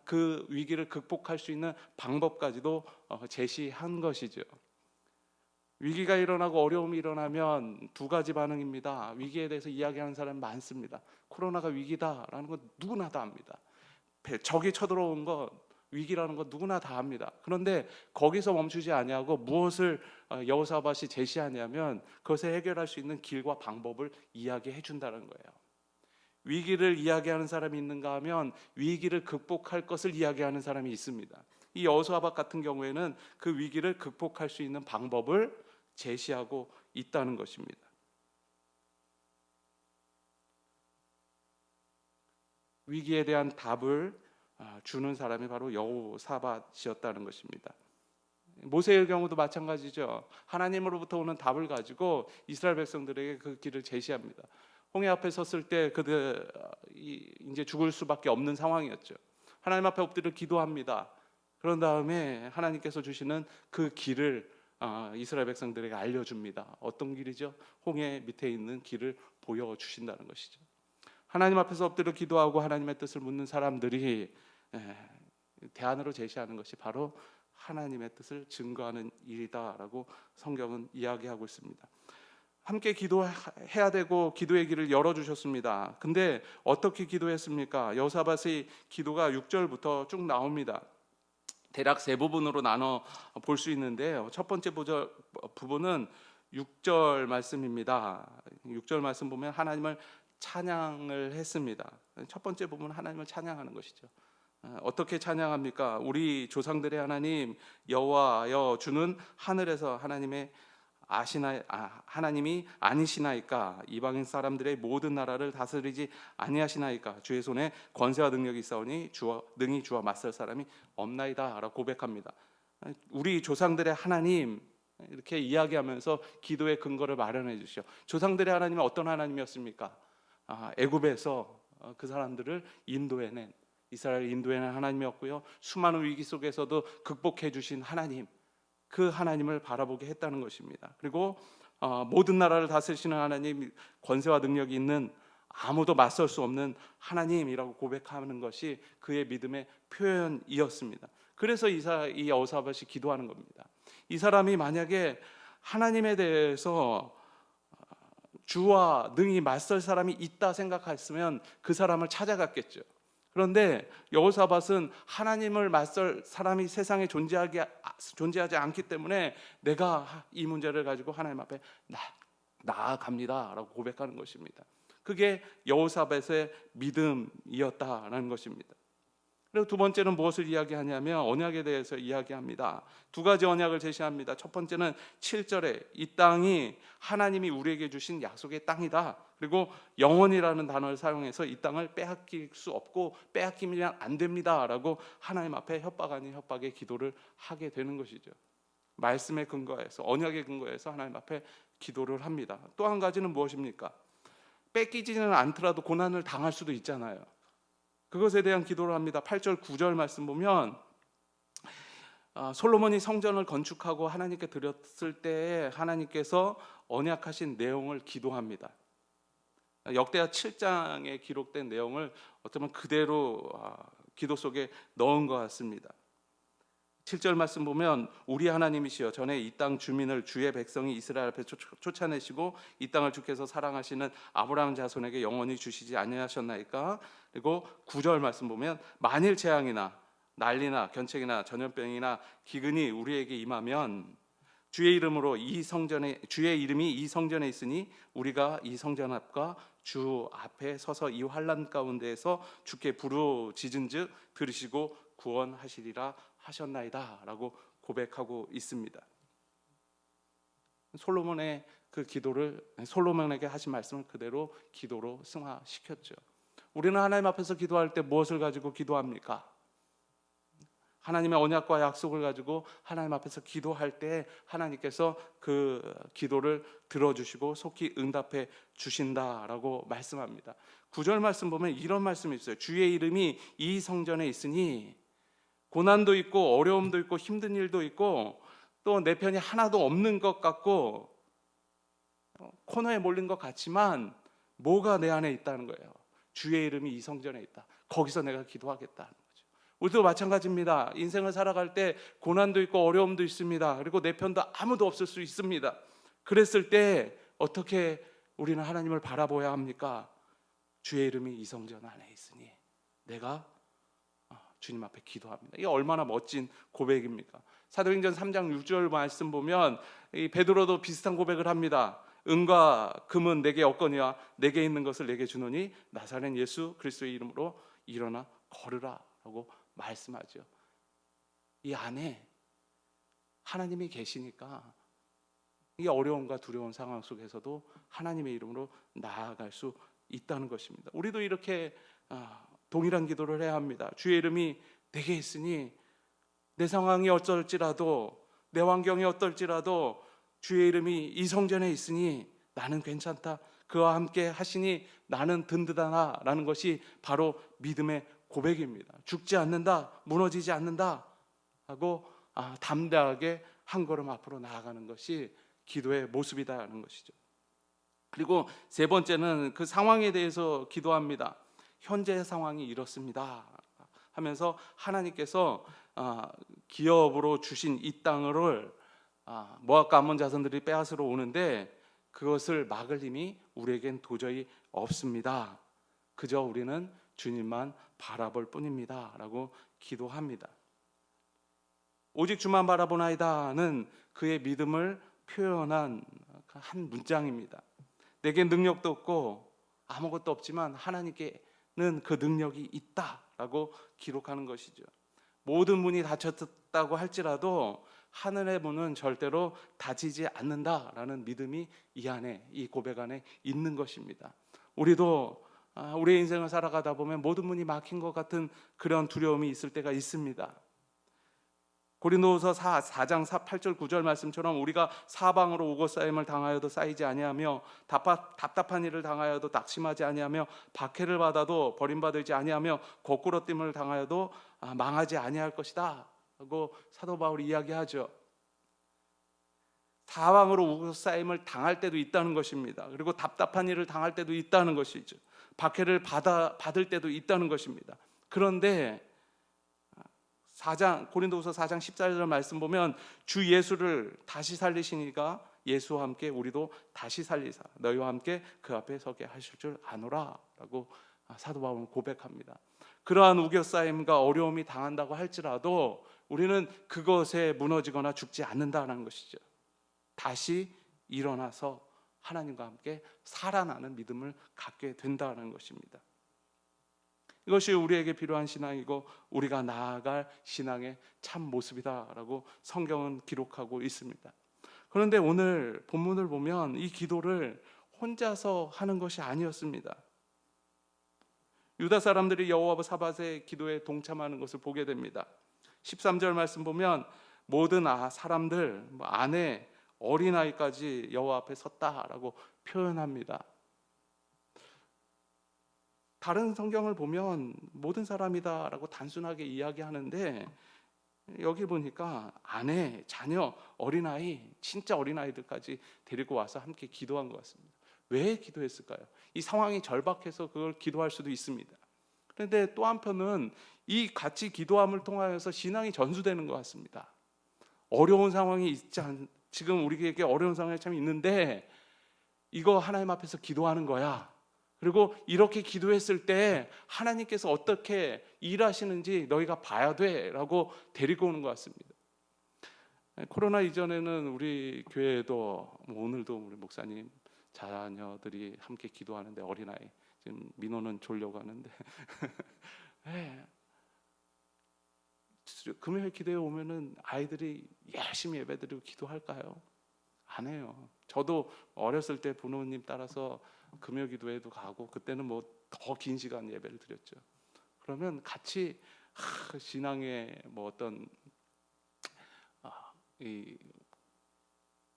그 위기를 극복할 수 있는 방법까지도 제시한 것이죠. 위기가 일어나고 어려움이 일어나면 두 가지 반응입니다. 위기에 대해서 이야기하는 사람이 많습니다. 코로나가 위기다라는 건 누구나 다 압니다. 적이 쳐들어온 것, 위기라는 건 누구나 다 압니다. 그런데 거기서 멈추지 아니하고 무엇을 여호사밧이 제시하냐면 그것을 해결할 수 있는 길과 방법을 이야기해 준다는 거예요. 위기를 이야기하는 사람이 있는가 하면 위기를 극복할 것을 이야기하는 사람이 있습니다. 이 여호사밧 같은 경우에는 그 위기를 극복할 수 있는 방법을 제시하고 있다는 것입니다. 위기에 대한 답을 주는 사람이 바로 여호사밧이었다는 것입니다. 모세의 경우도 마찬가지죠. 하나님으로부터 오는 답을 가지고 이스라엘 백성들에게 그 길을 제시합니다. 홍해 앞에 섰을 때 그들이 이제 죽을 수밖에 없는 상황이었죠. 하나님 앞에 엎드려 기도합니다. 그런 다음에 하나님께서 주시는 그 길을 이스라엘 백성들에게 알려줍니다. 어떤 길이죠? 홍해 밑에 있는 길을 보여주신다는 것이죠. 하나님 앞에서 엎드려 기도하고 하나님의 뜻을 묻는 사람들이 대안으로 제시하는 것이 바로 하나님의 뜻을 증거하는 일이다라고 성경은 이야기하고 있습니다. 함께 기도해야 되고 기도의 길을 열어주셨습니다. 근데 어떻게 기도했습니까? 여호사밧의 기도가 6절부터 쭉 나옵니다. 대략 세 부분으로 나눠 볼 수 있는데요. 첫 번째 부분은 6절 말씀입니다. 6절 말씀 보면 하나님을 찬양을 했습니다. 첫 번째 부분은 하나님을 찬양하는 것이죠. 어떻게 찬양합니까? 우리 조상들의 하나님 여호와여 주는 하늘에서 하나님이 아니시나이까? 이방인 사람들의 모든 나라를 다스리지 아니하시나이까? 주의 손에 권세와 능력이 있사오니 능히 주와 맞설 사람이 없나이다 라고 고백합니다. 우리 조상들의 하나님 이렇게 이야기하면서 기도의 근거를 마련해 주시오. 조상들의 하나님은 어떤 하나님이었습니까? 애굽에서 그 사람들을 인도해낸, 이스라엘 인도해낸 하나님이었고요. 수많은 위기 속에서도 극복해 주신 하나님, 그 하나님을 바라보게 했다는 것입니다. 그리고 모든 나라를 다스리시는 하나님, 권세와 능력이 있는, 아무도 맞설 수 없는 하나님이라고 고백하는 것이 그의 믿음의 표현이었습니다. 그래서 이 여호사밧이 기도하는 겁니다. 이 사람이 만약에 하나님에 대해서 주와 능히 맞설 사람이 있다 생각했으면 그 사람을 찾아갔겠죠. 그런데 여호사밧은 하나님을 맞설 사람이 세상에 존재하지 않기 때문에 내가 이 문제를 가지고 하나님 앞에 나아갑니다 라고 고백하는 것입니다. 그게 여호사밧의 믿음이었다라는 것입니다. 그리고 두 번째는 무엇을 이야기하냐면 언약에 대해서 이야기합니다. 두 가지 언약을 제시합니다. 첫 번째는 7절에 이 땅이 하나님이 우리에게 주신 약속의 땅이다. 그리고 영원이라는 단어를 사용해서 이 땅을 빼앗길 수 없고 빼앗기면 안 됩니다 라고 하나님 앞에 협박 아닌 협박의 기도를 하게 되는 것이죠. 말씀의 근거에서, 언약의 근거에서 하나님 앞에 기도를 합니다. 또 한 가지는 무엇입니까? 뺏기지는 않더라도 고난을 당할 수도 있잖아요. 그것에 대한 기도를 합니다. 8절 9절 말씀 보면 솔로몬이 성전을 건축하고 하나님께 드렸을 때 하나님께서 언약하신 내용을 기도합니다. 역대하 7장에 기록된 내용을 어쩌면 그대로 기도 속에 넣은 것 같습니다. 7절 말씀 보면 우리 하나님이시여 전에 이 땅 주민을 주의 백성이 이스라엘 앞에 쫓아내시고 이 땅을 주께서 사랑하시는 아브라함 자손에게 영원히 주시지 아니하셨나이까? 그리고 9절 말씀 보면 만일 재앙이나 난리나 견책이나 전염병이나 기근이 우리에게 임하면 주의 이름이 이 성전에 있으니 우리가 이 성전 앞과 주 앞에 서서 이 환난 가운데에서 주께 부르짖은즉 들으시고 구원하시리라 하셨나이다 라고 고백하고 있습니다. 솔로몬의 그 기도를 솔로몬에게 하신 말씀을 그대로 기도로 승화시켰죠. 우리는 하나님 앞에서 기도할 때 무엇을 가지고 기도합니까? 하나님의 언약과 약속을 가지고 하나님 앞에서 기도할 때 하나님께서 그 기도를 들어주시고 속히 응답해 주신다라고 말씀합니다. 9절 말씀 보면 이런 말씀이 있어요. 주의 이름이 이 성전에 있으니 고난도 있고 어려움도 있고 힘든 일도 있고 또 내 편이 하나도 없는 것 같고 코너에 몰린 것 같지만 뭐가 내 안에 있다는 거예요. 주의 이름이 이 성전에 있다. 거기서 내가 기도하겠다. 우리도 마찬가지입니다. 인생을 살아갈 때 고난도 있고 어려움도 있습니다. 그리고 내 편도 아무도 없을 수 있습니다. 그랬을 때 어떻게 우리는 하나님을 바라봐야 합니까? 주의 이름이 이 성전 안에 있으니 내가 주님 앞에 기도합니다. 이게 얼마나 멋진 고백입니까? 사도행전 3장 6절 말씀 보면 이 베드로도 비슷한 고백을 합니다. 은과 금은 내게 없거니와 내게 있는 것을 내게 주노니 나사렛 예수 그리스도의 이름으로 일어나 걸으라 라고 말씀하죠. 이 안에 하나님이 계시니까 이 어려움과 두려운 상황 속에서도 하나님의 이름으로 나아갈 수 있다는 것입니다. 우리도 이렇게 동일한 기도를 해야 합니다. 주의 이름이 내게 있으니 내 상황이 어쩔지라도 내 환경이 어떨지라도 주의 이름이 이 성전에 있으니 나는 괜찮다. 그와 함께 하시니 나는 든든하다라는 것이 바로 믿음의 고백입니다. 죽지 않는다, 무너지지 않는다 하고 담대하게 한 걸음 앞으로 나아가는 것이 기도의 모습이다라는 것이죠. 그리고 세 번째는 그 상황에 대해서 기도합니다. 현재 상황이 이렇습니다 하면서 하나님께서 기업으로 주신 이 땅을 모압과 암몬 자손들이 빼앗으러 오는데 그것을 막을 힘이 우리에겐 도저히 없습니다. 그저 우리는 주님만 바라볼 뿐입니다 라고 기도합니다. 오직 주만 바라보나이다는 그의 믿음을 표현한 한 문장입니다. 내게 능력도 없고 아무것도 없지만 하나님께는 그 능력이 있다라고 기록하는 것이죠. 모든 문이 닫혔다고 할지라도 하늘의 문은 절대로 닫히지 않는다라는 믿음이 이 안에, 이 고백 안에 있는 것입니다. 우리도 우리의 인생을 살아가다 보면 모든 문이 막힌 것 같은 그런 두려움이 있을 때가 있습니다. 고린도후서 4장 8절 9절 말씀처럼 우리가 사방으로 우거싸임을 당하여도 쌓이지 아니하며 답답한 일을 당하여도 낙심하지 아니하며 박해를 받아도 버림받지 아니하며 거꾸러짐을 당하여도 망하지 아니할 것이다 하고 사도 바울이 이야기하죠. 사방으로 우거싸임을 당할 때도 있다는 것입니다. 그리고 답답한 일을 당할 때도 있다는 것이죠. 박해를 받을 때도 있다는 것입니다. 그런데 고린도후서 4장 14절 말씀 보면 주 예수를 다시 살리시니까 예수와 함께 우리도 다시 살리사 너희와 함께 그 앞에 서게 하실 줄 아노라 라고 사도 바울은 고백합니다. 그러한 우겨싸임과 어려움이 당한다고 할지라도 우리는 그것에 무너지거나 죽지 않는다는 것이죠. 다시 일어나서 하나님과 함께 살아나는 믿음을 갖게 된다는 것입니다. 이것이 우리에게 필요한 신앙이고 우리가 나아갈 신앙의 참 모습이다라고 성경은 기록하고 있습니다. 그런데 오늘 본문을 보면 이 기도를 혼자서 하는 것이 아니었습니다. 유다 사람들이 여호와 사밧의 기도에 동참하는 것을 보게 됩니다. 13절 말씀 보면 모든 사람들 아내 어린아이까지 여호와 앞에 섰다라고 표현합니다. 다른 성경을 보면 모든 사람이다라고 단순하게 이야기하는데 여기 보니까 아내, 자녀, 어린아이, 진짜 어린아이들까지 데리고 와서 함께 기도한 것 같습니다. 왜 기도했을까요? 이 상황이 절박해서 그걸 기도할 수도 있습니다. 그런데 또 한편은 이 같이 기도함을 통하여서 신앙이 전수되는 것 같습니다. 어려운 상황이 지금 우리에게 어려운 상황이 참 있는데 이거 하나님 앞에서 기도하는 거야. 그리고 이렇게 기도했을 때 하나님께서 어떻게 일하시는지 너희가 봐야 돼 라고 데리고 오는 것 같습니다. 코로나 이전에는 우리 교회에도 오늘도 우리 목사님 자녀들이 함께 기도하는데 어린아이 지금 민호는 졸려고 하는데 네. 금요일 기도에 오면은 아이들이 열심히 예배드리고 기도할까요? 안 해요. 저도 어렸을 때 부모님 따라서 금요 기도회도 가고 그때는 뭐 더 긴 시간 예배를 드렸죠. 그러면 같이 신앙의 뭐 어떤 이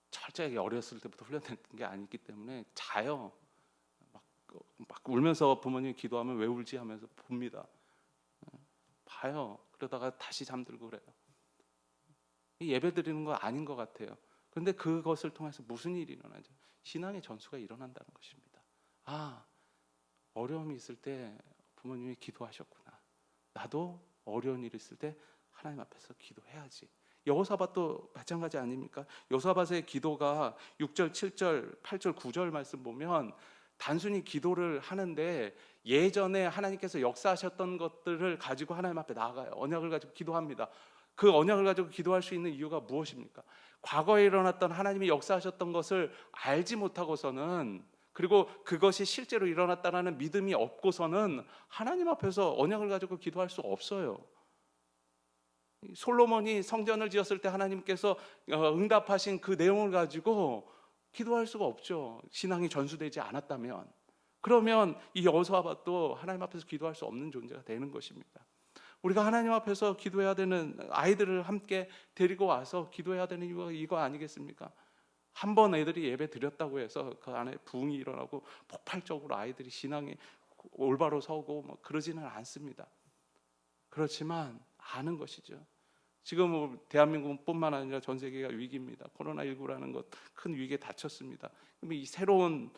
철저하게 어렸을 때부터 훈련된 게 아니기 때문에 자요. 막 울면서 부모님 기도하면 왜 울지 하면서 봅니다. 봐요. 그러다가 다시 잠들고 그래요. 이 예배 드리는 거 아닌 것 같아요. 그런데 그것을 통해서 무슨 일이 일어나죠? 신앙의 전수가 일어난다는 것입니다. 아, 어려움이 있을 때 부모님이 기도하셨구나. 나도 어려운 일이 있을 때 하나님 앞에서 기도해야지. 여호사밧도 마찬가지 아닙니까? 여호사밧의 기도가 6절, 7절, 8절, 9절 말씀 보면 단순히 기도를 하는데 예전에 하나님께서 역사하셨던 것들을 가지고 하나님 앞에 나아가요. 언약을 가지고 기도합니다. 그 언약을 가지고 기도할 수 있는 이유가 무엇입니까? 과거에 일어났던 하나님이 역사하셨던 것을 알지 못하고서는, 그리고 그것이 실제로 일어났다는 믿음이 없고서는 하나님 앞에서 언약을 가지고 기도할 수 없어요. 솔로몬이 성전을 지었을 때 하나님께서 응답하신 그 내용을 가지고 기도할 수가 없죠. 신앙이 전수되지 않았다면. 그러면 이 여호사밧도 하나님 앞에서 기도할 수 없는 존재가 되는 것입니다. 우리가 하나님 앞에서 기도해야 되는, 아이들을 함께 데리고 와서 기도해야 되는 이유가 이거 아니겠습니까? 한 번 애들이 예배 드렸다고 해서 그 안에 부흥이 일어나고 폭발적으로 아이들이 신앙이 올바로 서고 뭐 그러지는 않습니다. 그렇지만 아는 것이죠. 지금 대한민국뿐만 아니라 전 세계가 위기입니다. 코로나19라는 것 큰 위기에 닥쳤습니다. 이 새로운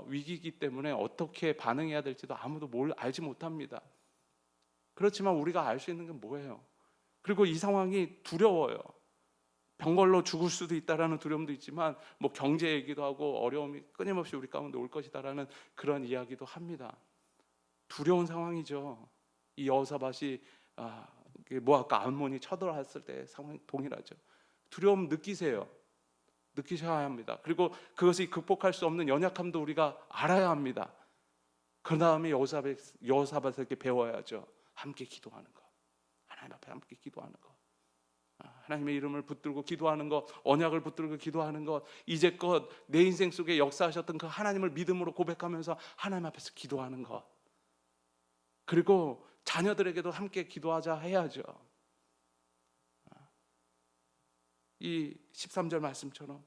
위기이기 때문에 어떻게 반응해야 될지도 아무도 알지 못합니다. 그렇지만 우리가 알 수 있는 게 뭐예요? 그리고 이 상황이 두려워요. 병걸로 죽을 수도 있다라는 두려움도 있지만 뭐 경제 얘기도 하고 어려움이 끊임없이 우리 가운데 올 것이다라는 그런 이야기도 합니다. 두려운 상황이죠. 이 여호사밧이 모압과 암몬이 쳐들어왔을 때 상황이 동일하죠. 두려움 느끼세요. 느끼셔야 합니다. 그리고 그것이 극복할 수 없는 연약함도 우리가 알아야 합니다. 그 다음에 여호사밧에게 배워야죠. 함께 기도하는 것, 하나님 앞에 함께 기도하는 것, 하나님의 이름을 붙들고 기도하는 것, 언약을 붙들고 기도하는 것, 이제껏 내 인생 속에 역사하셨던 그 하나님을 믿음으로 고백하면서 하나님 앞에서 기도하는 것, 그리고 자녀들에게도 함께 기도하자 해야죠. 이 13절 말씀처럼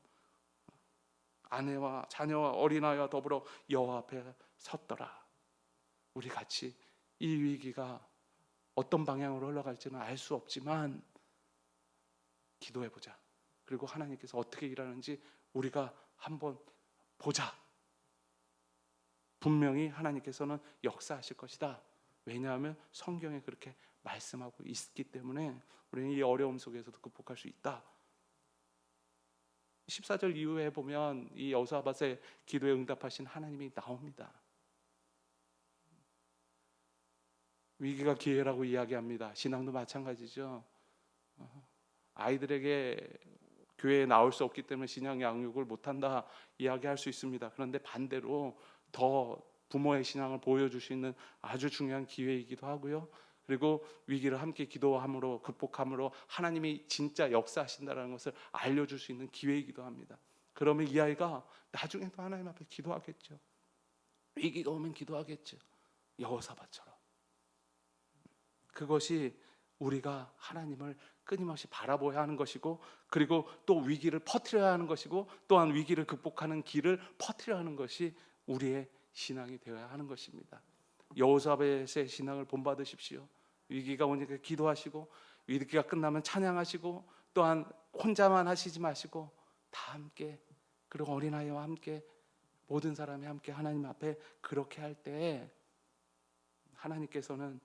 아내와 자녀와 어린아이와 더불어 여호와 앞에 섰더라. 우리 같이 이 위기가 어떤 방향으로 흘러갈지는 알 수 없지만 기도해보자. 그리고 하나님께서 어떻게 일하는지 우리가 한번 보자. 분명히 하나님께서는 역사하실 것이다. 왜냐하면 성경에 그렇게 말씀하고 있기 때문에 우리는 이 어려움 속에서도 극복할 수 있다. 14절 이후에 보면 이 여호사밧의 기도에 응답하신 하나님이 나옵니다. 위기가 기회라고 이야기합니다. 신앙도 마찬가지죠. 아이들에게 교회에 나올 수 없기 때문에 신앙 양육을 못한다 이야기할 수 있습니다. 그런데 반대로 더 부모의 신앙을 보여줄 수 있는 아주 중요한 기회이기도 하고요. 그리고 위기를 함께 기도함으로 극복함으로 하나님이 진짜 역사하신다는 것을 알려줄 수 있는 기회이기도 합니다. 그러면 이 아이가 나중에도 하나님 앞에 기도하겠죠. 위기가 오면 기도하겠죠. 여호사밧처럼. 그것이 우리가 하나님을 끊임없이 바라보아야 하는 것이고, 그리고 또 위기를 퍼뜨려야 하는 것이고, 또한 위기를 극복하는 길을 퍼뜨려야 하는 것이 우리의 신앙이 되어야 하는 것입니다. 여호사밧의 신앙을 본받으십시오. 위기가 오니까 기도하시고, 위기가 끝나면 찬양하시고, 또한 혼자만 하시지 마시고 다 함께, 그리고 어린아이와 함께 모든 사람이 함께 하나님 앞에 그렇게 할 때 하나님께서는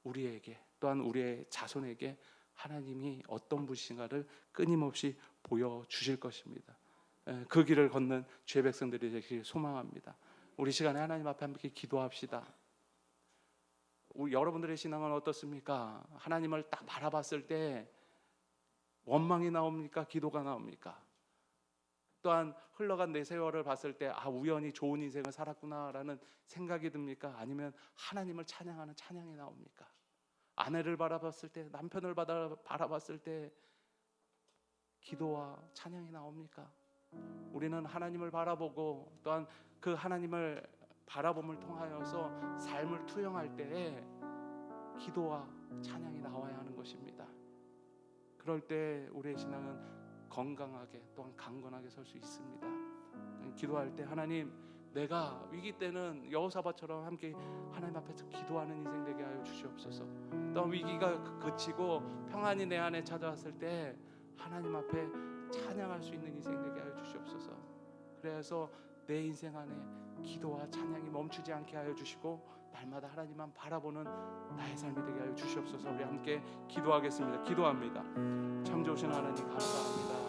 우리에게, 또한 우리의 자손에게 하나님이 어떤 분이신가를 끊임없이 보여주실 것입니다. 그 길을 걷는 주의 백성들이 되길 소망합니다. 우리 시간에 하나님 앞에 함께 기도합시다. 우리 여러분들의 신앙은 어떻습니까? 하나님을 딱 바라봤을 때 원망이 나옵니까? 기도가 나옵니까? 또한 흘러간 내 세월을 봤을 때 우연히 좋은 인생을 살았구나라는 생각이 듭니까? 아니면 하나님을 찬양하는 찬양이 나옵니까? 아내를 바라봤을 때, 남편을 바라봤을 때 기도와 찬양이 나옵니까? 우리는 하나님을 바라보고 또한 그 하나님을 바라봄을 통하여서 삶을 투영할 때에 기도와 찬양이 나와야 하는 것입니다. 그럴 때 우리의 신앙은 건강하게 또한 강건하게 설 수 있습니다. 기도할 때 하나님, 내가 위기 때는 여호사밧처럼 함께 하나님 앞에서 기도하는 인생 되게 하여 주시옵소서. 또 위기가 그치고 평안이 내 안에 찾아왔을 때 하나님 앞에 찬양할 수 있는 인생 되게 하여 주시옵소서. 그래서 내 인생 안에 기도와 찬양이 멈추지 않게 하여 주시고 날마다 하나님만 바라보는 나의 삶이 되게 하여 주시옵소서. 우리 함께 기도하겠습니다. 기도합니다. 참 좋으신 하나님 감사합니다.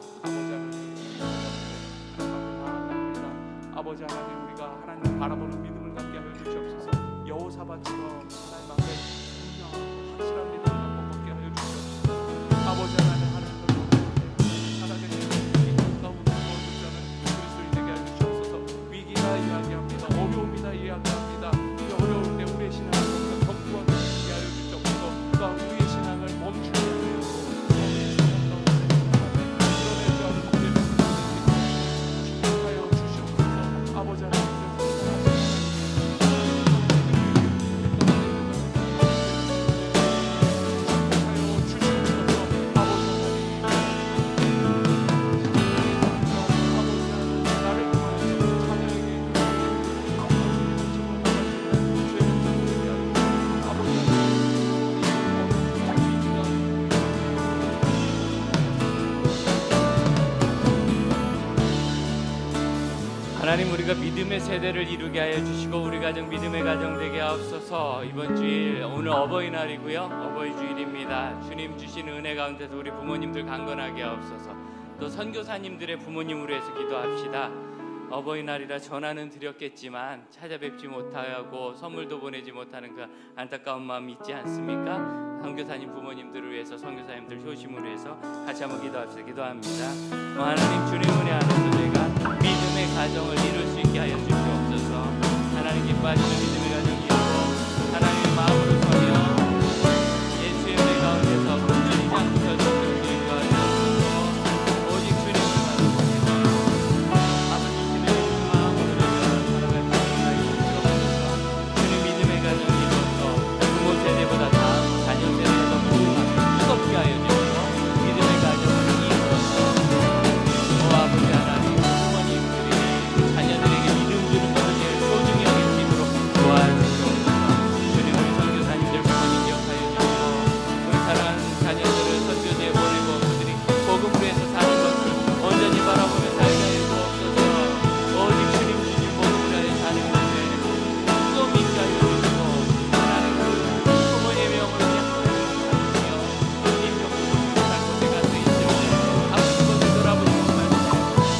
아버지 하나님, 우리가 하나님 바라보는 믿음을 갖게 하여 주시옵소서. 여호사밧처럼 하나님 앞에 분명하고 확실한 믿음을 갖게 하여 주시옵소서. 아버지 하나님, 하나님을 살아계신 이 가운데 거듭자는 그리스도인 되게 하여 주시옵소서. 위기가 이야기합니다. 어려움이다 이야기합니다. 이 어려울 때 우리의 신앙을 견고하게 되게 하여 주시옵소서. 또한 우리의 신앙을 멈추게 하여 주시옵소서. 드러내지 않은 우리의 축복하여 주시옵소서. 아버지 하나님, 하나님, 우리가 믿음의 세대를 이루게 하여 주시고 우리 가정 믿음의 가정 되게 하옵소서. 이번 주일 오늘 어버이날이고요. 어버이 주일입니다. 주님 주신 은혜 가운데서 우리 부모님들 강건하게 하옵소서. 또 선교사님들의 부모님으로 해서 기도합시다. 어버이날이라 전화는 드렸겠지만 찾아뵙지 못하고 선물도 보내지 못하는 그 안타까운 마음이 있지 않습니까? 선교사님 부모님들을 위해서, 선교사님들 효심으로 해서 같이 한번 기도합시다. 기도합니다. 하나님, 주님 은혜 안에서 저희가 믿음의 가정을 이룰 수 있게 하여 주시옵소서. 하나님 기뻐하시는 믿음의 가정 이루고 하나님의 마음으로 서며 예수의 은혜 가운데서 흔들리지 않고 설 수 있게 하시옵소서. 오직 주님을 바라보며 아버지 주님의 마음으로 살아갈 수 있게 하여 주시옵소서. 주님 믿음의 가정 이루어서 부모 세대보다 다음 자녀 세대가 더 무겁게 하여 주시고 믿음의 가정을 이루어서 아버지 하나님, 부모님들이 자녀들에게 믿음 주는 것을 제일 소중히 여길 수 있도록 도와주시옵소서. 주님, 우리 선교사님들 부모님 기억하여 주시고 우리 사랑하는 자녀들을 선교지에 보내고 그들이 복음으로 해서 사는 것을 온전히 바라보며 살게 하여 주옵소서. 오직 주님 주신 복음으로 하여 사는 것에 또 믿게 하여 주시고 하나님, 그 부모님의 영으로 약속하여 주시며 인격적으로 살 곳에 가서 있을 때 아버지 것을 돌아보시고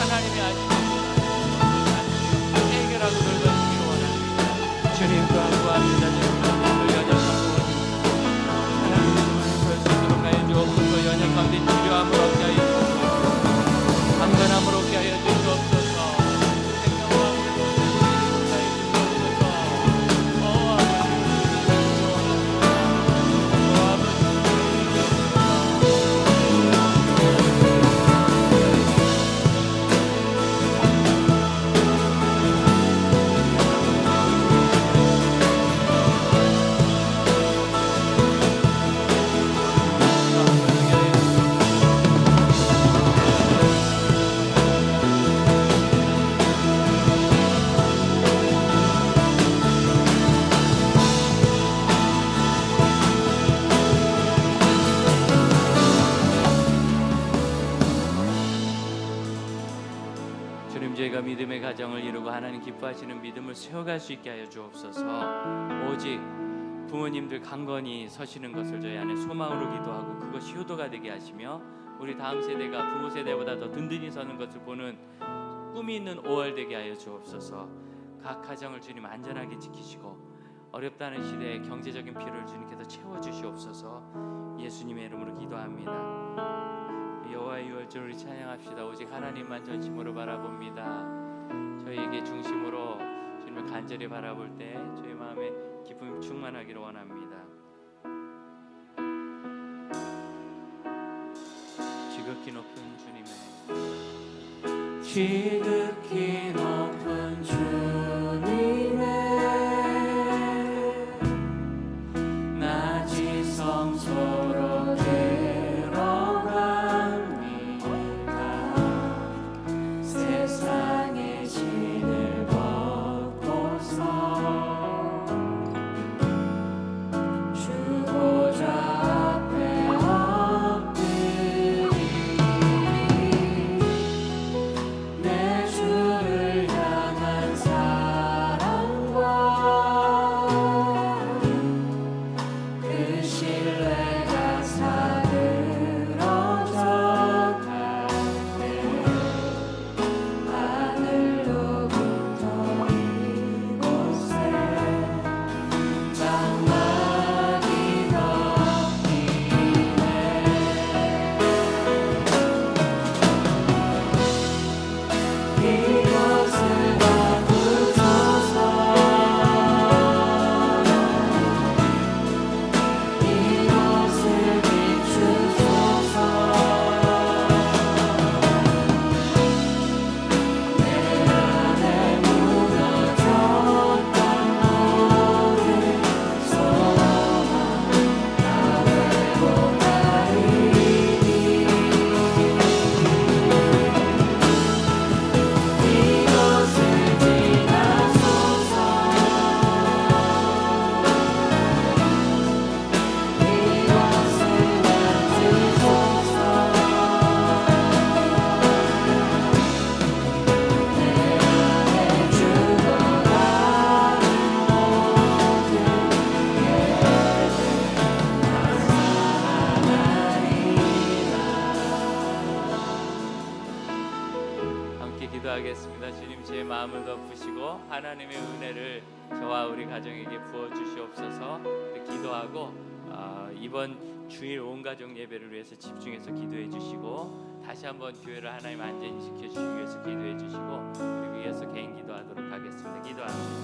하나님이 아시는 해결하고 돌봐주시기 원합니다. 주님 또한 구합니다. 주님을 연약한 부모님 하나님의 설수 있도록 하여 주옵소서. 연약함 된 치료함을 얻게 하여 주옵소서. 강건함을 얻게 하여 주옵소서. 생명과 함께 얻게 하여 주옵소서. 주님, 저희가 믿음의 가정을 이루고 하나님 기뻐하시는 믿음을 세워갈 수 있게 하여 주옵소서. 오직 부모님들 강건히 서시는 것을 저희 안에 소망으로 기도하고 그것이 효도가 되게 하시며 우리 다음 세대가 부모 세대보다 더 든든히 서는 것을 보는 꿈이 있는 5월 되게 하여 주옵소서. 각 가정을 주님 안전하게 지키시고 어렵다는 시대에 경제적인 필요를 주님께서 채워주시옵소서. 예수님의 이름으로 기도합니다. 여호와의 유월절 우리 찬양합시다. 오직 하나님만 전심으로 바라봅니다. 저희에게 중심으로 주님을 간절히 바라볼 때 저희 마음에 기쁨이 충만하기를 원합니다. 지극히 높은 주님의 지극히 높은 주님의 낮이 성소로 들어갑니다. 세상의 진을 벗고서 주보좌 앞에 엎드리니 내 주를 향한 사랑과 그 신뢰가 사그러져 갈 때 하늘로부터 이곳에 장막이 덮이네. 이것을 바꾸소서. 이것을 비추소서. 내 안에 무너졌던 모든 소망 다 회복하리니 이것을 지나소서. 이것을 만지소서. 내 안에 죽어가는 모든 함께 기도하겠습니다. 주님, 제 마음을 덮으시고 하나님의 은혜를 저와 우리 가정에게 부어 주시옵소서. 이렇게 기도하고 이번 주일 온 가족 예배를 위해서 집중해서 기도해 주시고 다시 한번 교회를 하나님 안전히 지켜주시기 위해서 기도해 주시고 그리고 이어서 개인 기도하도록 하겠습니다. 기도합니다.